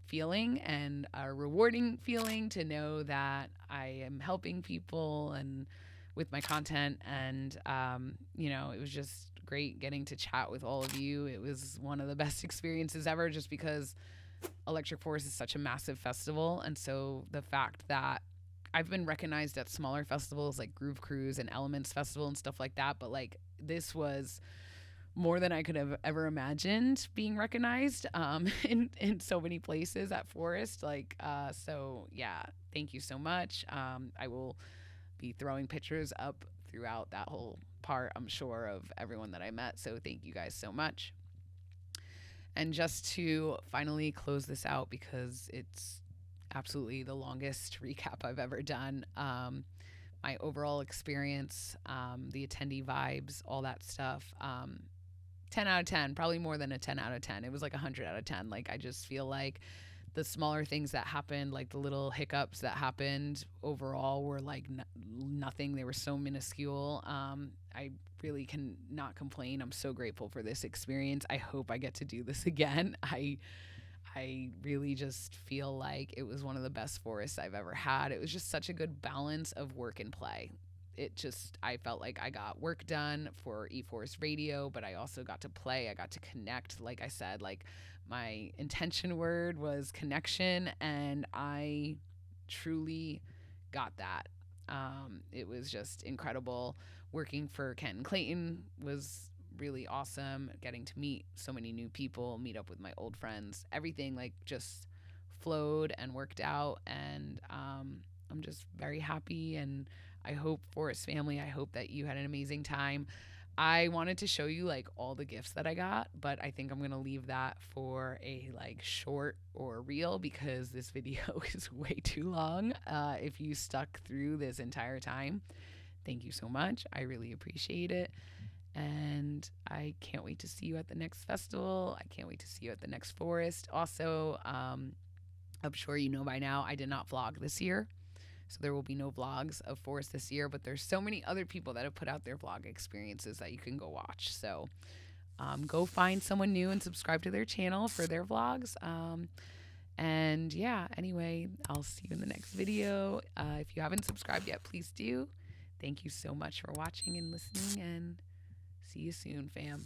feeling and a rewarding feeling to know that I am helping people and with my content. And you know, it was just great getting to chat with all of you. It was one of the best experiences ever just because Electric Forest is such a massive festival. And so the fact that I've been recognized at smaller festivals like Groove Cruise and Elements Festival and stuff like that, but like this was more than I could have ever imagined being recognized in so many places at Forest. Like, so yeah, thank you so much. I will be throwing pictures up throughout that whole part, I'm sure, of everyone that I met. So thank you guys so much. And just to finally close this out, because it's absolutely the longest recap I've ever done. My overall experience, the attendee vibes, all that stuff. 10 out of 10, probably more than a 10 out of 10. It was like 100 out of 10. Like, I just feel like the smaller things that happened, like the little hiccups that happened overall were like nothing. They were so minuscule. I really can not complain. I'm so grateful for this experience. I hope I get to do this again. I really just feel like it was one of the best forests I've ever had. It was just such a good balance of work and play. I felt like I got work done for eForest Radio, but I also got to play. I got to connect. Like I said, like my intention word was connection, and I truly got that. It was just incredible. Working for Kent and Clayton was really awesome. Getting to meet so many new people, meet up with my old friends, everything like just flowed and worked out. And I'm just very happy. And I hope, Forest family, I hope that you had an amazing time. I wanted to show you like all the gifts that I got, but I think I'm going to leave that for a like short or reel because this video is way too long. If you stuck through this entire time, thank you so much. I really appreciate it. And I can't wait to see you at the next festival. I can't wait to see you at the next forest. Also, I'm sure you know by now, I did not vlog this year. So there will be no vlogs of Forest this year, but there's so many other people that have put out their vlog experiences that you can go watch. So go find someone new and subscribe to their channel for their vlogs. And yeah, anyway, I'll see you in the next video. If you haven't subscribed yet, please do. Thank you so much for watching and listening, and see you soon, fam.